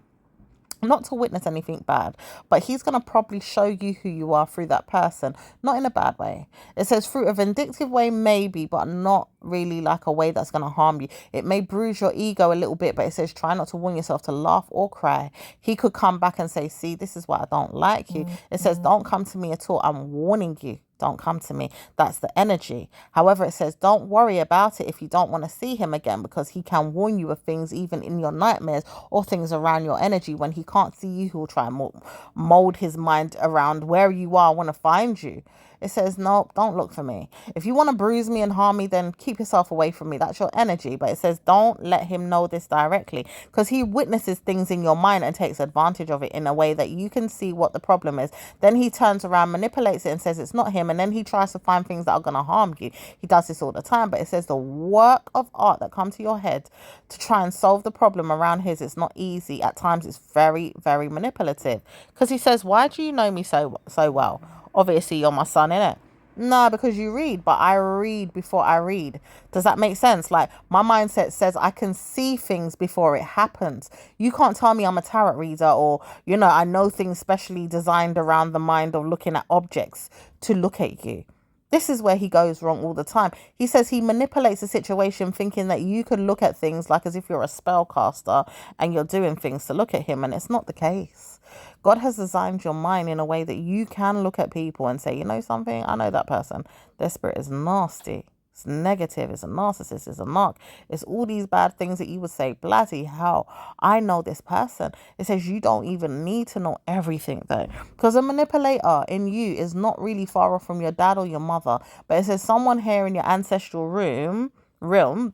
Not to witness anything bad, but he's going to probably show you who you are through that person, not in a bad way. It says through a vindictive way, maybe, but not really like a way that's going to harm you. It may bruise your ego a little bit, but it says try not to warn yourself to laugh or cry. He could come back and say, see, this is why I don't like you. It says don't come to me at all. I'm warning you. Don't come to me. That's the energy. However, it says don't worry about it if you don't want to see him again, because he can warn you of things even in your nightmares or things around your energy. When he can't see you, he'll try and mold his mind around where you are, want to find you. It says, no, don't look for me. If you want to bruise me and harm me, then keep yourself away from me. That's your energy. But it says, don't let him know this directly, because he witnesses things in your mind and takes advantage of it in a way that you can see what the problem is. Then he turns around, manipulates it and says it's not him. And then he tries to find things that are going to harm you. He does this all the time. But it says the work of art that comes to your head to try and solve the problem around his, it's not easy. At times, it's very, very manipulative. Because he says, why do you know me so well? Obviously, you're my son, innit? No, because you read, but I read before I read. Does that make sense? Like, my mindset says I can see things before it happens. You can't tell me I'm a tarot reader or, I know things specially designed around the mind of looking at objects to look at you. This is where he goes wrong all the time. He says he manipulates the situation thinking that you can look at things like as if you're a spellcaster and you're doing things to look at him, and it's not the case. God has designed your mind in a way that you can look at people and say, you know something? I know that person. Their spirit is nasty. It's negative. It's a narcissist. It's a narc. It's all these bad things that you would say, bloody hell, I know this person. It says you don't even need to know everything though. Because a manipulator in you is not really far off from your dad or your mother. But it says someone here in your ancestral realm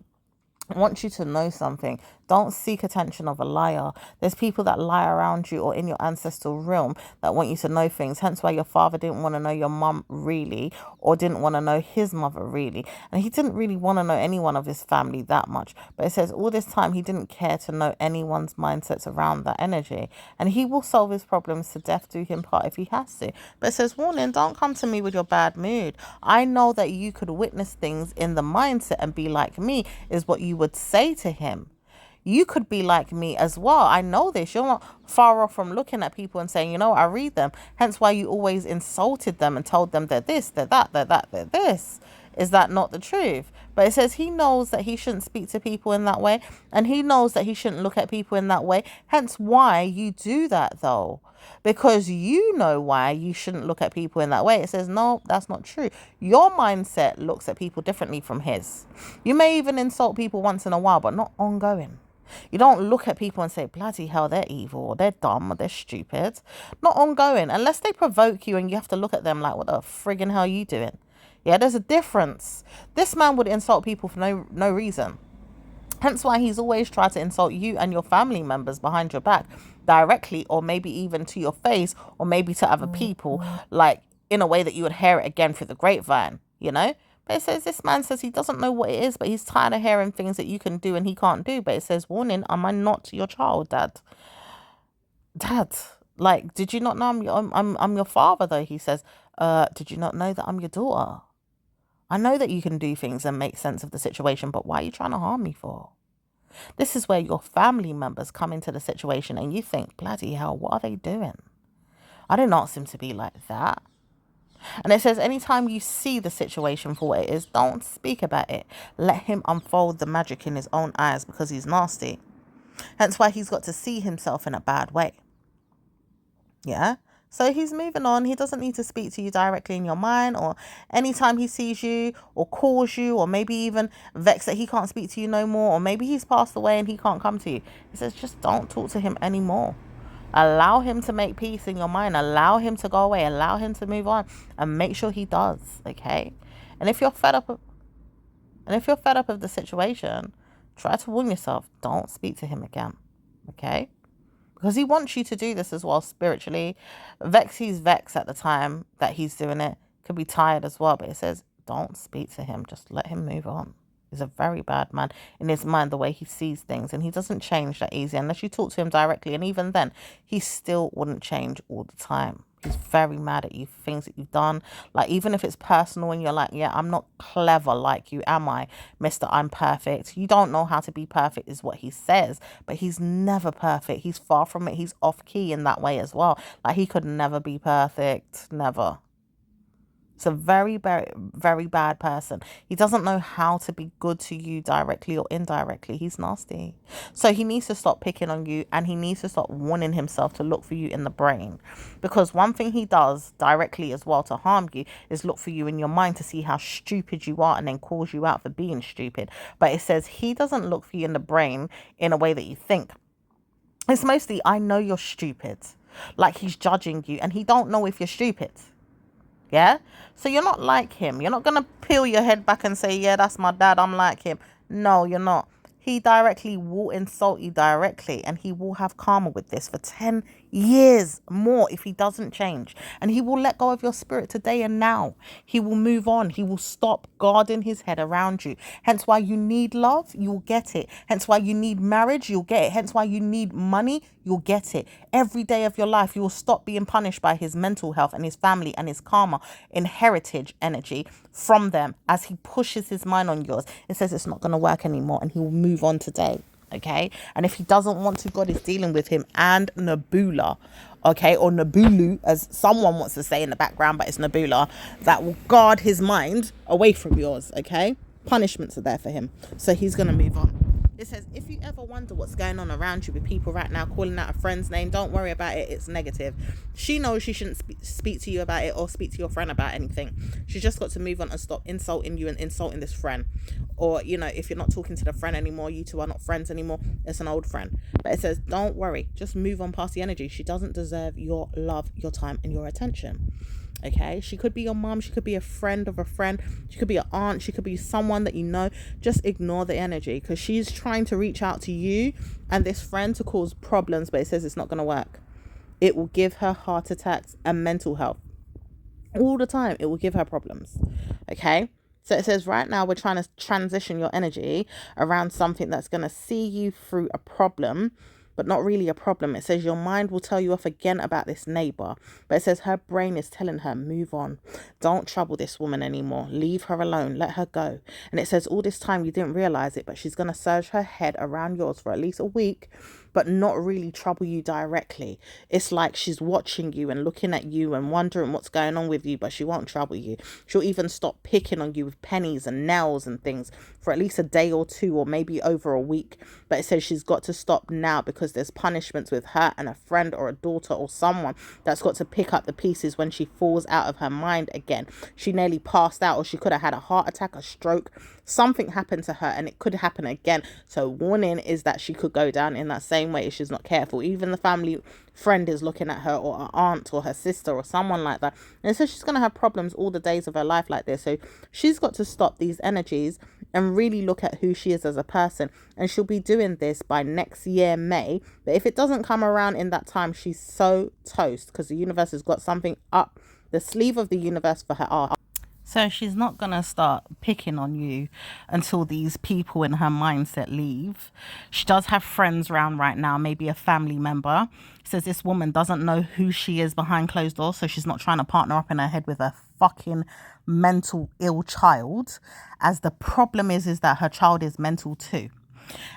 wants you to know something. Don't seek attention of a liar. There's people that lie around you or in your ancestral realm that want you to know things. Hence why your father didn't want to know your mum really, or didn't want to know his mother really. And he didn't really want to know anyone of his family that much. But it says all this time he didn't care to know anyone's mindsets around that energy. And he will solve his problems to death do him part if he has to. But it says, warning, don't come to me with your bad mood. I know that you could witness things in the mindset and be like me, is what you would say to him. You could be like me as well. I know this. You're not far off from looking at people and saying, you know, I read them. Hence why you always insulted them and told them they're this, they're that, they're this. Is that not the truth? But it says he knows that he shouldn't speak to people in that way. And he knows that he shouldn't look at people in that way. Hence why you do that though. Because you know why you shouldn't look at people in that way. It says, no, that's not true. Your mindset looks at people differently from his. You may even insult people once in a while, but not ongoing. You don't look at people and say, bloody hell, they're evil, or they're dumb, or they're stupid. Not ongoing, unless they provoke you and you have to look at them like, what the friggin' hell are you doing? Yeah, there's a difference. This man would insult people for no reason. Hence why he's always tried to insult you and your family members behind your back directly, or maybe even to your face, or maybe to other people, like in a way that you would hear it again through the grapevine, you know? But it says this man says he doesn't know what it is, but he's tired of hearing things that you can do and he can't do. But it says, warning, am I not your child, Dad? Dad, like, did you not know I'm your father, though? He says, did you not know that I'm your daughter? I know that you can do things and make sense of the situation, but why are you trying to harm me for? This is where your family members come into the situation and you think, bloody hell, what are they doing? I didn't ask him to be like that. And it says, anytime you see the situation for what it is, don't speak about it. Let him unfold the magic in his own eyes, because he's nasty. Hence why he's got to see himself in a bad way. Yeah? So he's moving on. He doesn't need to speak to you directly in your mind, or anytime he sees you or calls you, or maybe even vexed that he can't speak to you no more, or maybe he's passed away and he can't come to you. It says, just don't talk to him anymore. Allow him to make peace in your mind. Allow him to go away. Allow him to move on, and make sure he does. Okay. And if you're fed up of the situation, try to warn yourself. Don't speak to him again. Okay. Because he wants you to do this as well spiritually. He's vexed at the time that he's doing it. Could be tired as well. But it says, don't speak to him. Just let him move on. He's a very bad man in his mind, the way he sees things. And he doesn't change that easy unless you talk to him directly. And even then, he still wouldn't change all the time. He's very mad at you for things that you've done. Like, even if it's personal and you're like, yeah, I'm not clever like you, am I, Mr. I'm perfect? You don't know how to be perfect is what he says. But he's never perfect. He's far from it. He's off key in that way as well. Like, he could never be perfect. Never. It's a very, very, very bad person. He doesn't know how to be good to you directly or indirectly. He's nasty. So he needs to stop picking on you, and he needs to stop warning himself to look for you in the brain. Because one thing he does directly as well to harm you is look for you in your mind to see how stupid you are and then calls you out for being stupid. But it says he doesn't look for you in the brain in a way that you think. It's mostly, I know you're stupid. Like, he's judging you and he don't know if you're stupid. Yeah? So you're not like him. You're not going to peel your head back and say, yeah, that's my dad, I'm like him. No, you're not. He directly will insult you directly, and he will have karma with this for 10 years more if he doesn't change. And he will let go of your spirit today and now. He will move on. He will stop guarding his head around you. Hence why you need love, you'll get it. Hence why you need marriage, you'll get it. Hence why you need money, you'll get it. Every day of your life, you will stop being punished by his mental health and his family and his karma, inherited energy from them as he pushes his mind on yours. It says it's not going to work anymore, and he will move on today. Okay. And if he doesn't want to, God is dealing with him and Nabula. Okay. Or Nabulu, as someone wants to say in the background, but it's Nabula, that will guard his mind away from yours. Okay. Punishments are there for him. So he's going to move on. It says, if you ever wonder what's going on around you with people right now calling out a friend's name, don't worry about it. It's negative. She knows she shouldn't speak to you about it or speak to your friend about anything. She's just got to move on and stop insulting you and insulting this friend. Or, you know, if you're not talking to the friend anymore, you two are not friends anymore, it's an old friend. But it says, don't worry. Just move on past the energy. She doesn't deserve your love, your time, and your attention. Okay, she could be your mom, she could be a friend of a friend, she could be an aunt, she could be someone that you know. Just ignore the energy, because she's trying to reach out to you and this friend to cause problems, but it says it's not going to work. It will give her heart attacks and mental health all the time. It will give her problems. Okay, so it says right now we're trying to transition your energy around something that's going to see you through a problem, but not really a problem. It says your mind will tell you off again about this neighbor, but it says her brain is telling her, move on, don't trouble this woman anymore, leave her alone, let her go. And it says all this time you didn't realize it, but she's going to surge her head around yours for at least a week, but not really trouble you directly. It's like she's watching you and looking at you and wondering what's going on with you, but she won't trouble you. She'll even stop picking on you with pennies and nails and things for at least a day or two, or maybe over a week. But it says she's got to stop now, because there's punishments with her and a friend or a daughter or someone that's got to pick up the pieces when she falls out of her mind again. She nearly passed out, or she could have had a heart attack, a stroke, something happened to her, and it could happen again. So warning is that she could go down in that same way if she's not careful. Even the family friend is looking at her, or her aunt or her sister or someone like that, and so she's going to have problems all the days of her life like this. So she's got to stop these energies and really look at who she is as a person, and she'll be doing this by next year May. But if it doesn't come around in that time, she's so toast, because the universe has got something up the sleeve of the universe for her art. So she's not going to start picking on you until these people in her mindset leave. She does have friends around right now, maybe a family member. Says this woman doesn't know who she is behind closed doors, so she's not trying to partner up in her head with a fucking mental ill child, as the problem is that her child is mental too.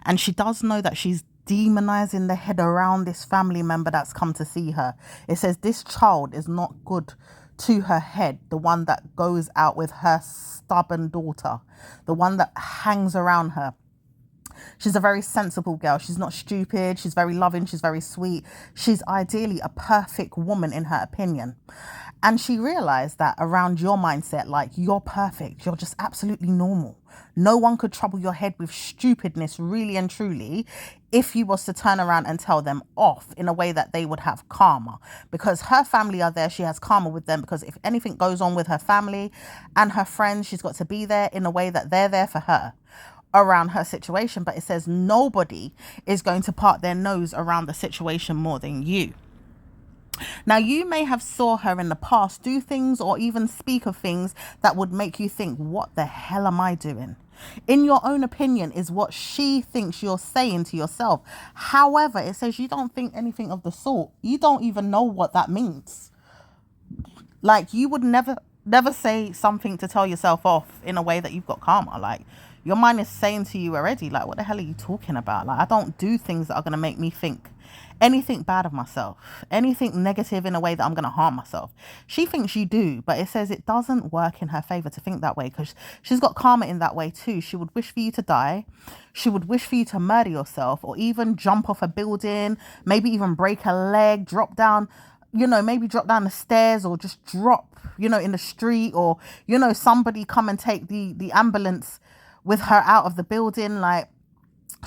And she does know that she's demonizing the head around this family member that's come to see her. It says this child is not good to her head, the one that goes out with her stubborn daughter, the one that hangs around her. She's a very sensible girl. She's not stupid. She's very loving. She's very sweet. She's ideally a perfect woman in her opinion. And she realized that around your mindset, like, you're perfect. You're just absolutely normal. No one could trouble your head with stupidness, really and truly, if you was to turn around and tell them off in a way that they would have karma. Because her family are there, she has karma with them, because if anything goes on with her family and her friends, she's got to be there in a way that they're there for her around her situation. But it says nobody is going to part their nose around the situation more than you. Now, you may have saw her in the past do things or even speak of things that would make you think, what the hell am I doing? In your own opinion is what she thinks you're saying to yourself. However, it says you don't think anything of the sort. You don't even know what that means. Like, you would never say something to tell yourself off in a way that you've got karma. Like, your mind is saying to you already, like, what the hell are you talking about? Like, I don't do things that are going to make me think anything bad of myself, anything negative in a way that I'm going to harm myself. She thinks you do, but it says it doesn't work in her favor to think that way, because she's got karma in that way too. She would wish for you to die. She would wish for you to murder yourself, or even jump off a building, maybe even break a leg, drop down, maybe drop down the stairs, or just drop, in the street, or, somebody come and take the ambulance with her out of the building. Like,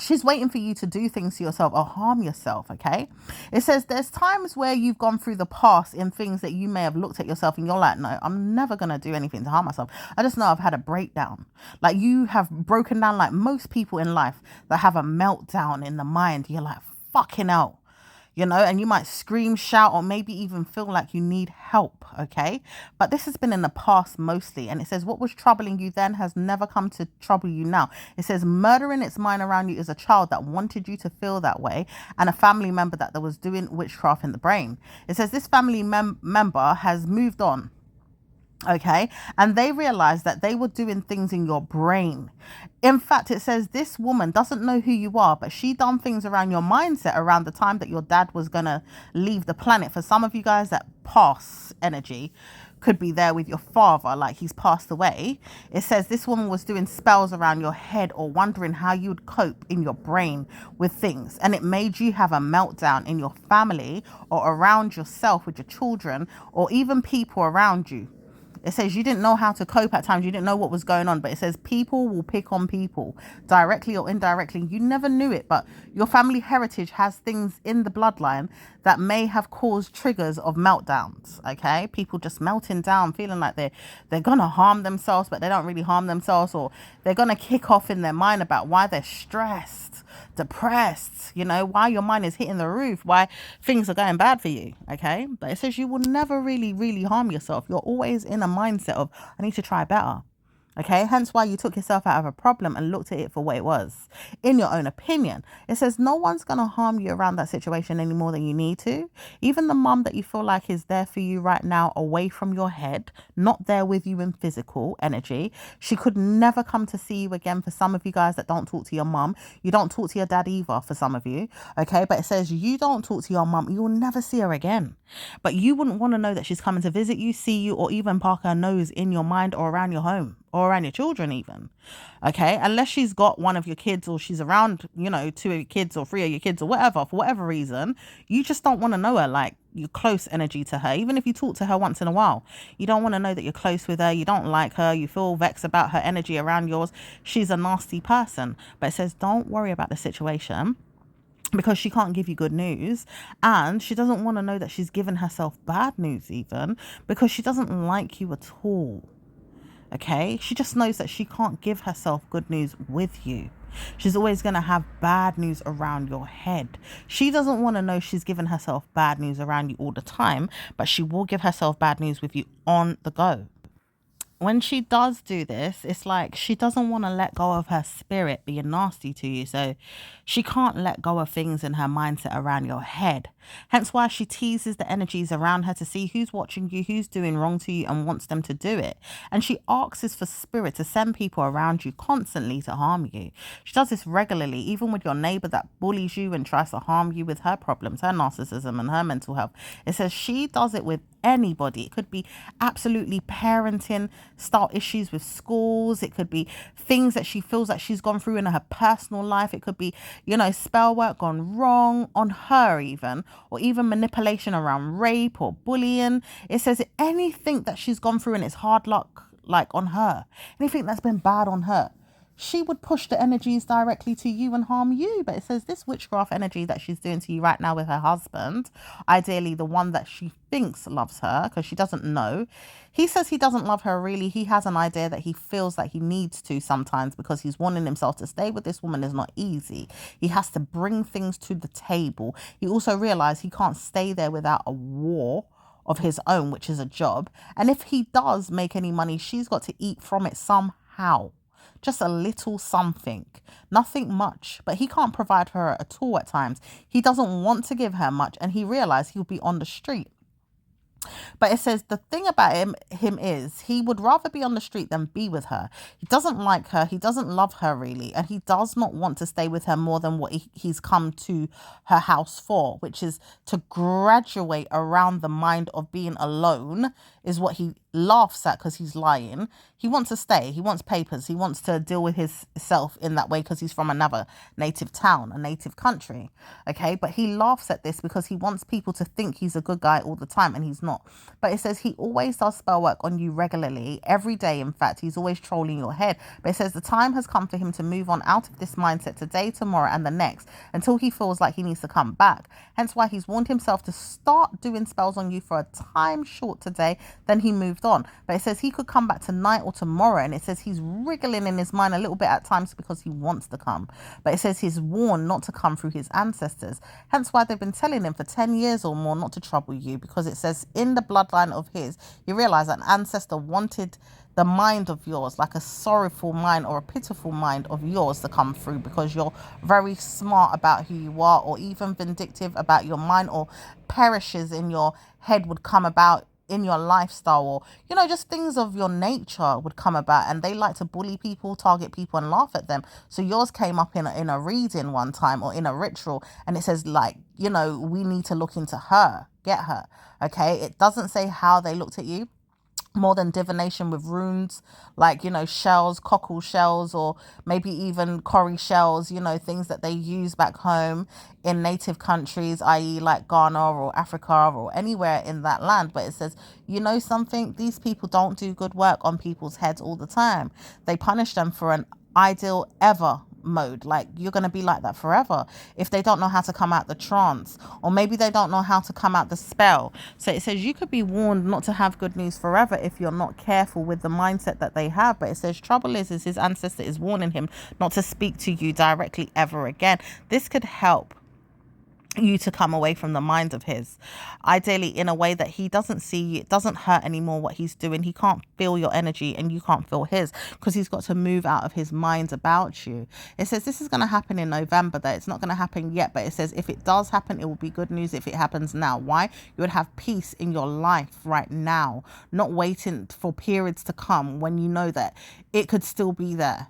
she's waiting for you to do things to yourself or harm yourself, okay? It says there's times where you've gone through the past in things that you may have looked at yourself and you're like, no, I'm never going to do anything to harm myself. I just know I've had a breakdown. Like, you have broken down, like most people in life that have a meltdown in the mind. You're like, fucking hell. And you might scream, shout, or maybe even feel like you need help, okay? But this has been in the past mostly. And it says what was troubling you then has never come to trouble you now. It says murdering its mind around you is a child that wanted you to feel that way, and a family member that was doing witchcraft in the brain. It says this family member has moved on. Okay, and they realized that they were doing things in your brain. In fact, it says this woman doesn't know who you are, but she done things around your mindset around the time that your dad was gonna leave the planet. For some of you guys, that pass energy could be there with your father, like he's passed away. It says this woman was doing spells around your head or wondering how you would cope in your brain with things, and it made you have a meltdown in your family or around yourself with your children or even people around you. It says you didn't know how to cope at times. You didn't know what was going on. But it says people will pick on people directly or indirectly. You never knew it, but your family heritage has things in the bloodline that may have caused triggers of meltdowns. Okay, people just melting down, feeling like they're gonna harm themselves, but they don't really harm themselves, or they're gonna kick off in their mind about why they're stressed, depressed, why your mind is hitting the roof, why things are going bad for you. Okay, but it says you will never really harm yourself. You're always in a mindset of, I need to try better. Okay, hence why you took yourself out of a problem and looked at it for what it was, in your own opinion. It says no one's going to harm you around that situation any more than you need to. Even the mum that you feel like is there for you right now, away from your head, not there with you in physical energy. She could never come to see you again. For some of you guys that don't talk to your mum, you don't talk to your dad either, for some of you. Okay, but it says you don't talk to your mum, you'll never see her again. But you wouldn't want to know that she's coming to visit you, see you, or even park her nose in your mind or around your home or around your children even. Okay, unless she's got one of your kids, or she's around, two of your kids or three of your kids or whatever, for whatever reason, you just don't want to know her like your close energy to her. Even if you talk to her once in a while, you don't want to know that you're close with her. You don't like her. You feel vexed about her energy around yours. She's a nasty person. But it says don't worry about the situation, because she can't give you good news, and she doesn't want to know that she's given herself bad news even, because she doesn't like you at all. Okay, she just knows that she can't give herself good news with you. She's always going to have bad news around your head. She doesn't want to know she's given herself bad news around you all the time, but she will give herself bad news with you on the go. When she does do this, it's like she doesn't want to let go of her spirit being nasty to you. So she can't let go of things in her mindset around your head. Hence why she teases the energies around her to see who's watching you, who's doing wrong to you, and wants them to do it. And she asks for spirit to send people around you constantly to harm you. She does this regularly, even with your neighbor that bullies you and tries to harm you with her problems, her narcissism and her mental health. It says she does it with anybody. It could be absolutely parenting style issues with schools. It could be things that she feels that she's gone through in her personal life. It could be, spell work gone wrong on her even, or even manipulation around rape or bullying. It says anything that she's gone through and it's hard luck, like on her, anything that's been bad on her, she would push the energies directly to you and harm you. But it says this witchcraft energy that she's doing to you right now with her husband, ideally the one that she thinks loves her, because she doesn't know. He says he doesn't love her really. He has an idea that he feels that he needs to sometimes, because he's wanting himself to stay with this woman is not easy. He has to bring things to the table. He also realized he can't stay there without a war of his own, which is a job. And if he does make any money, she's got to eat from it somehow. Just a little something, nothing much, but he can't provide for her at all at times. He doesn't want to give her much, and he realized he'll be on the street. But it says the thing about him is he would rather be on the street than be with her. He doesn't like her. He doesn't love her really. And he does not want to stay with her more than what he's come to her house for, which is to graduate around the mind of being alone, is what he laughs at because he's lying. He wants to stay. He wants papers. He wants to deal with himself in that way because he's from another native town, a native country. Okay, but he laughs at this because he wants people to think he's a good guy all the time, and he's not. But it says he always does spell work on you regularly, every day. In fact, he's always trolling your head. But it says the time has come for him to move on out of this mindset today, tomorrow, and the next, until he feels like he needs to come back. Hence why he's warned himself to start doing spells on you for a time short today. Then he moved on. But it says he could come back tonight or tomorrow, and it says he's wriggling in his mind a little bit at times because he wants to come. But it says he's warned not to come through his ancestors. Hence why they've been telling him for 10 years or more not to trouble you, because it says in the bloodline of his, you realize an ancestor wanted the mind of yours, like a sorrowful mind or a pitiful mind of yours, to come through, because you're very smart about who you are, or even vindictive about your mind, or perishes in your head would come about in your lifestyle, or just things of your nature would come about, and they like to bully people, target people, and laugh at them. So yours came up in a reading one time, or in a ritual, and it says we need to look into her, get her. Okay, it doesn't say how they looked at you. more than divination with runes, like, shells, cockle shells, or maybe even cowrie shells, things that they use back home in native countries, i.e. like Ghana or Africa or anywhere in that land. But it says, something, these people don't do good work on people's heads all the time. They punish them for an ideal ever mode. Like, you're going to be like that forever if they don't know how to come out the trance, or maybe they don't know how to come out the spell. So it says you could be warned not to have good news forever if you're not careful with the mindset that they have. But it says trouble is his ancestor is warning him not to speak to you directly ever again. This could help you to come away from the mind of his, ideally in a way that he doesn't see you. It doesn't hurt anymore what he's doing. He can't feel your energy and you can't feel his, because he's got to move out of his mind about you. It says this is going to happen in November, that it's not going to happen yet, but it says if it does happen, it will be good news if it happens now. Why? You would have peace in your life right now, not waiting for periods to come when you know that it could still be there.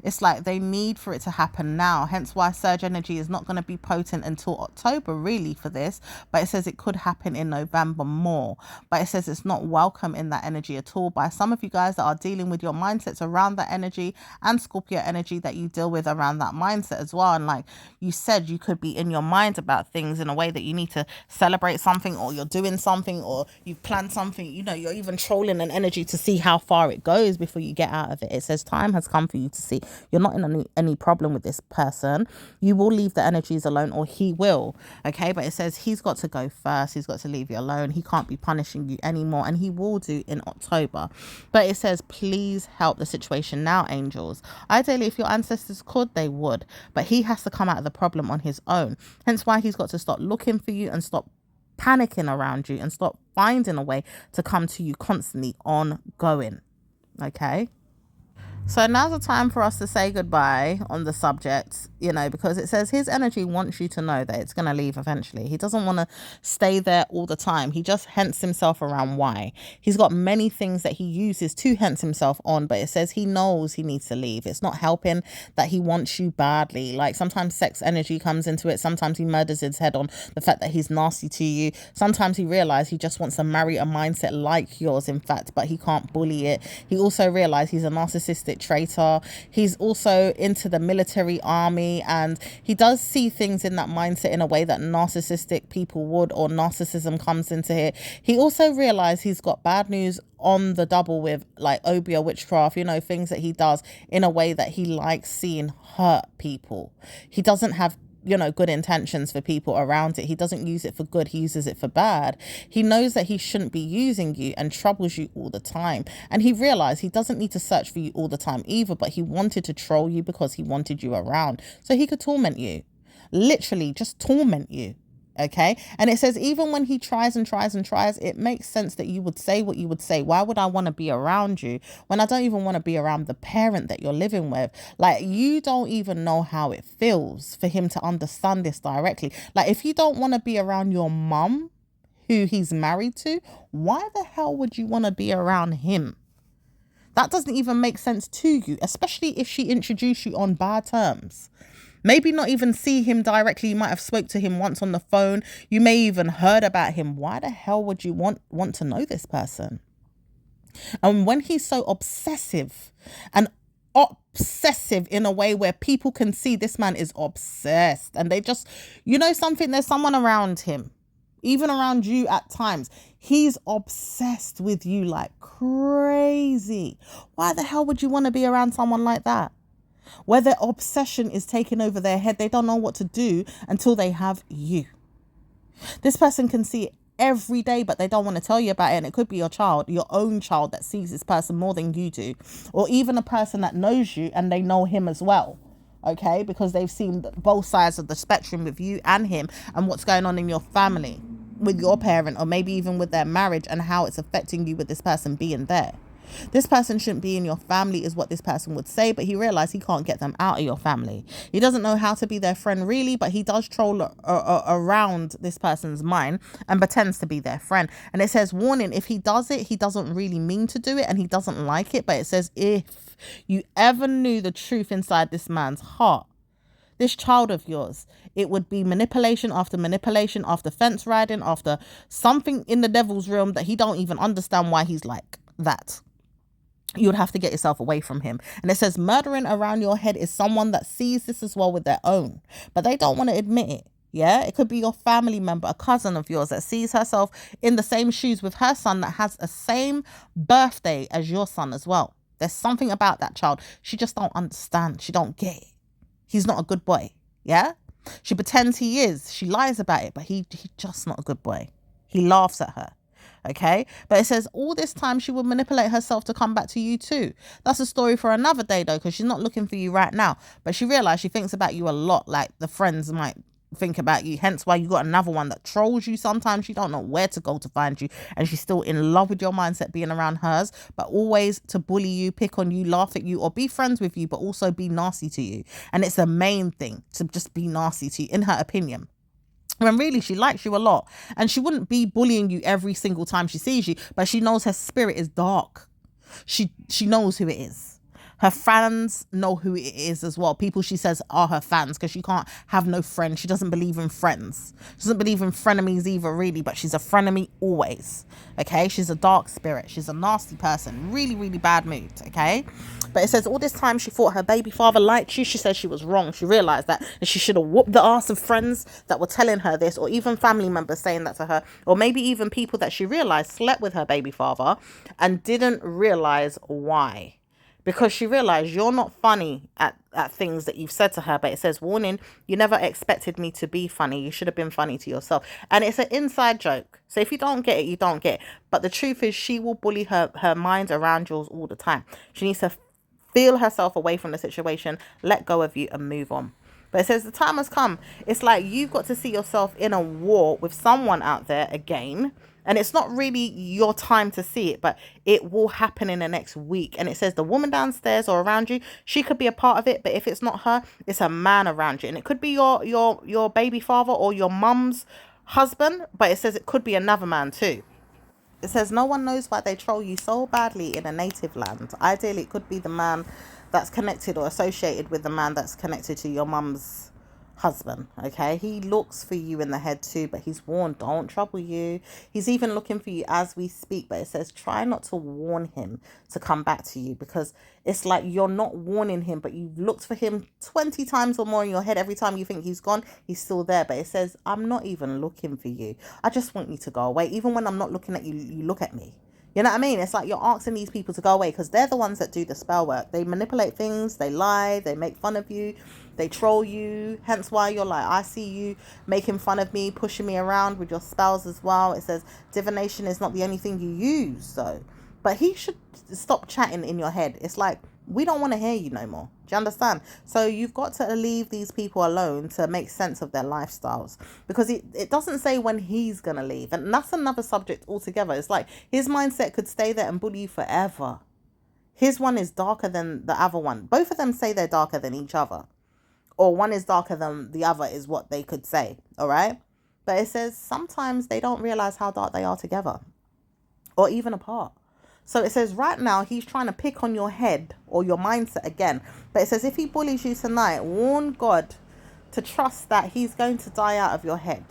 It's like they need for it to happen now, hence why surge energy is not going to be potent until October really for this, but it says it could happen in November more. But it says it's not welcome in that energy at all by some of you guys that are dealing with your mindsets around that energy, and Scorpio energy that you deal with around that mindset as well. And like you said, you could be in your mind about things in a way that you need to celebrate something, or you're doing something, or you've planned something, you're even trolling an energy to see how far it goes before you get out of it. It says time has come for you to see you're not in any problem with this person. You will leave the energies alone, or he will. Okay, but it says he's got to go first. He's got to leave you alone. He can't be punishing you anymore, and he will do in October. But it says please help the situation now, angels. Ideally, if your ancestors could, they would, but he has to come out of the problem on his own. Hence why he's got to stop looking for you and stop panicking around you and stop finding a way to come to you constantly ongoing. Okay. So now's the time for us to say goodbye on the subject, because it says his energy wants you to know that it's going to leave eventually. He doesn't want to stay there all the time. He just hents himself around why. He's got many things that he uses to hent himself on, but it says he knows he needs to leave. It's not helping that he wants you badly. Like sometimes sex energy comes into it. Sometimes he murders his head on the fact that he's nasty to you. Sometimes he realizes he just wants to marry a mindset like yours, in fact, but he can't bully it. He also realized he's a narcissistic traitor. He's also into the military army, and he does see things in that mindset in a way that narcissistic people would, or narcissism comes into it. He also realized he's got bad news on the double with like obeah witchcraft, things that he does in a way that he likes seeing hurt people. He doesn't have good intentions for people around it. He doesn't use it for good. He uses it for bad. He knows that he shouldn't be using you and troubles you all the time. And he realized he doesn't need to search for you all the time either, but he wanted to troll you because he wanted you around so he could torment you. Literally just torment you. Okay. And it says even when he tries and tries and tries, it makes sense that you would say what you would say. Why would I want to be around you when I don't even want to be around the parent that you're living with? Like, you don't even know how it feels for him to understand this directly. Like, if you don't want to be around your mum who he's married to, why the hell would you want to be around him? That doesn't even make sense to you, especially if she introduced you on bad terms. Maybe not even see him directly. You might have spoke to him once on the phone. You may even heard about him. Why the hell would you want to know this person? And when he's so obsessive in a way where people can see this man is obsessed, and they just, something, there's someone around him, even around you at times. He's obsessed with you like crazy. Why the hell would you want to be around someone like that? Where their obsession is taking over their head, they don't know what to do until they have you. This person can see it every day, but they don't want to tell you about it. And it could be your child, your own child, that sees this person more than you do, or even a person that knows you and they know him as well. Okay, because they've seen both sides of the spectrum with you and him, and what's going on in your family with your parent, or maybe even with their marriage, and how it's affecting you with this person being there. This person shouldn't be in your family is what this person would say, but he realized he can't get them out of your family. He doesn't know how to be their friend really, but he does troll around this person's mind and pretends to be their friend. And it says, warning, if he does it, he doesn't really mean to do it and he doesn't like it. But it says, if you ever knew the truth inside this man's heart, this child of yours, it would be manipulation after fence riding, after something in the devil's realm that he don't even understand why he's like. that, you would have to get yourself away from him. And it says murdering around your head is someone that sees this as well with their own, but they don't want to admit it. Yeah, it could be your family member, a cousin of yours that sees herself in the same shoes with her son that has the same birthday as your son as well. There's something about that child. She just don't understand. She don't get it. He's not a good boy. Yeah, she pretends he is. She lies about it, but he just not a good boy. He laughs at her. Okay, but it says all this time she would manipulate herself to come back to you too. That's a story for another day though, because she's not looking for you right now, but she realized she thinks about you a lot, like the friends might think about you, hence why you got another one that trolls you. Sometimes you don't know where to go to find you, and she's still in love with your mindset being around hers, but always to bully you, pick on you, laugh at you, or be friends with you, but also be nasty to you. And it's the main thing, to just be nasty to you, in her opinion, when really she likes you a lot, and she wouldn't be bullying you every single time she sees you, but she knows her spirit is dark. She knows who it is. Her fans know who it is as well. People she says are her fans, because she can't have no friends. She doesn't believe in friends. She doesn't believe in frenemies either, really, but she's a frenemy always. Okay, she's a dark spirit. She's a nasty person. Really, really bad mood. Okay, but it says all this time she thought her baby father liked you. She says she was wrong. She realized that, and she should have whooped the ass of friends that were telling her this, or even family members saying that to her, or maybe even people that she realized slept with her baby father and didn't realize why. Because she realized you're not funny at things that you've said to her, but it says, warning, you never expected me to be funny. You should have been funny to yourself. And it's an inside joke. So if you don't get it, you don't get it. But the truth is, she will bully her mind around yours all the time. She needs to feel herself away from the situation, let go of you, and move on. But it says the time has come. It's like you've got to see yourself in a war with someone out there again. And it's not really your time to see it, but it will happen in the next week. And it says the woman downstairs or around you, she could be a part of it. But if it's not her, it's a man around you. And it could be your baby father or your mum's husband. But it says it could be another man too. It says no one knows why they troll you so badly in a native land. Ideally, it could be the man that's connected or associated with the man that's connected to your mum's husband. Okay, he looks for you in the head too, but he's warned, don't trouble you. He's even looking for you as we speak, but it says try not to warn him to come back to you, because it's like you're not warning him, but you've looked for him 20 times or more in your head. Every time you think he's gone, he's still there. But it says I'm not even looking for you. I just want you to go away. Even when I'm not looking at you, you look at me. You know what I mean? It's like you're asking these people to go away, because they're the ones that do the spell work. They manipulate things, they lie, they make fun of you, they troll you. Hence why you're like, I see you making fun of me, pushing me around with your spells as well. It says divination is not the only thing you use, though. But he should stop chatting in your head. It's like, we don't want to hear you no more. Do you understand? So you've got to leave these people alone to make sense of their lifestyles, because it doesn't say when he's going to leave. And that's another subject altogether. It's like his mindset could stay there and bully you forever. His one is darker than the other one. Both of them say they're darker than each other. Or one is darker than the other is what they could say. All right? But it says sometimes they don't realize how dark they are together or even apart. So it says right now he's trying to pick on your head or your mindset again. But it says if he bullies you tonight, warn God to trust that he's going to die out of your head.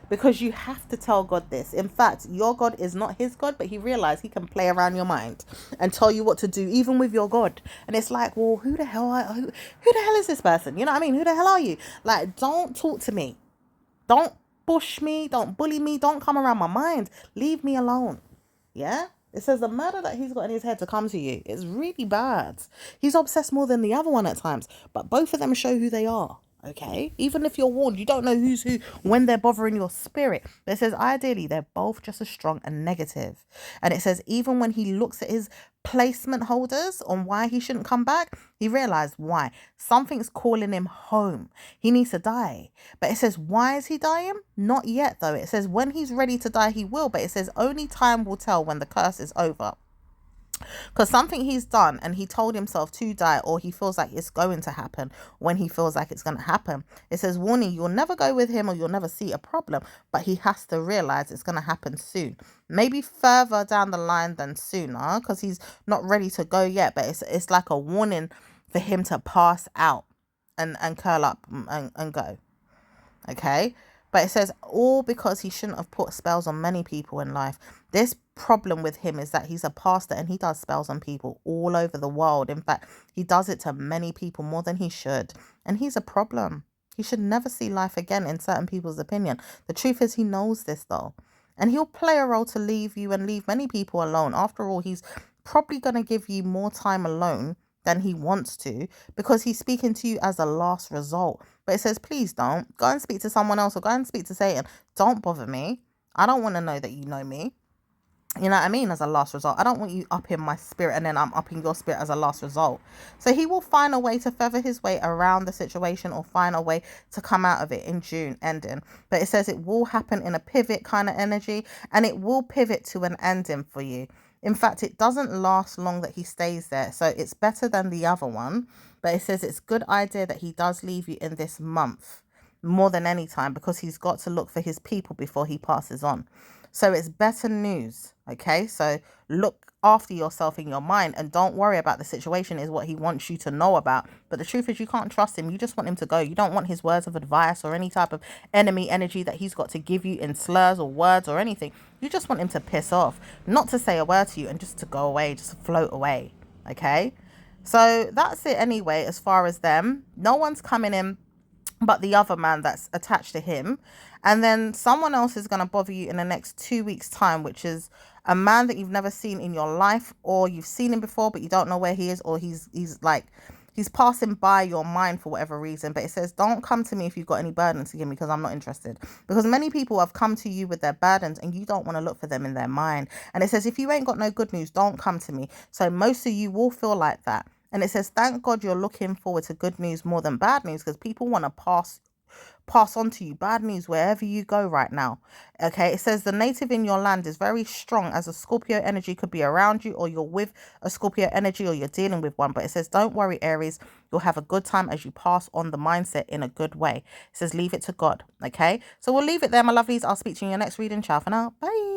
Because you have to tell God this. In fact, your God is not his God, but he realized he can play around your mind and tell you what to do, even with your God. And it's like, well, who the hell is this person? You know what I mean? Who the hell are you? Like, don't talk to me. Don't push me. Don't bully me. Don't come around my mind. Leave me alone. Yeah? It says the murder that he's got in his head to come to you is really bad. He's obsessed more than the other one at times, but both of them show who they are. Okay, even if you're warned, you don't know who's who when they're bothering your spirit. But it says ideally they're both just as strong and negative. And it says even when he looks at his placement holders on why he shouldn't come back, he realized why. Something's calling him home. He needs to die. But it says why is he dying? Not yet though. It says when he's ready to die he will, but it says only time will tell when the curse is over. Because something he's done and he told himself to die, or he feels like it's going to happen when he feels like it's going to happen. It says, warning, you'll never go with him or you'll never see a problem, but he has to realize it's going to happen soon. Maybe further down the line than sooner, because he's not ready to go yet, but it's like a warning for him to pass out and curl up and go. Okay? But it says all because he shouldn't have put spells on many people in life. This problem with him is that he's a pastor and he does spells on people all over the world. In fact, he does it to many people more than he should. And he's a problem. He should never see life again, in certain people's opinion. The truth is, he knows this though. And he'll play a role to leave you and leave many people alone. After all, he's probably going to give you more time alone than he wants to, because he's speaking to you as a last result. But it says, please don't. Go and speak to someone else, or go and speak to Satan. Don't bother me. I don't want to know that you know me. You know what I mean? As a last result, I don't want you up in my spirit and then I'm up in your spirit as a last result. So he will find a way to feather his way around the situation, or find a way to come out of it in June ending. But it says it will happen in a pivot kind of energy, and it will pivot to an ending for you. In fact, it doesn't last long that he stays there. So it's better than the other one. But it says it's a good idea that he does leave you in this month more than any time, because he's got to look for his people before he passes on. So it's better news. Okay, so look after yourself in your mind and don't worry about the situation, is what he wants you to know about. But the truth is, you can't trust him. You just want him to go. You don't want his words of advice or any type of enemy energy that he's got to give you in slurs or words or anything. You just want him to piss off, not to say a word to you, and just to go away, just float away. Okay, so that's it anyway. As far as them, no one's coming in but the other man that's attached to him. And then someone else is going to bother you in the next 2 weeks time, which is a man that you've never seen in your life, or you've seen him before but you don't know where he is, or he's passing by your mind for whatever reason. But it says, don't come to me if you've got any burdens to give me, because I'm not interested. Because many people have come to you with their burdens and you don't want to look for them in their mind. And it says, if you ain't got no good news, don't come to me. So most of you will feel like that. And it says, thank God you're looking forward to good news more than bad news, because people want to pass on to you bad news wherever you go right now. Okay, it says the native in your land is very strong, as a Scorpio energy could be around you, or you're with a Scorpio energy, or you're dealing with one. But it says, don't worry, Aries, you'll have a good time as you pass on the mindset in a good way. It says, leave it to God. Okay, so we'll leave it there, my lovelies. I'll speak to you in your next reading. Ciao for now. Bye.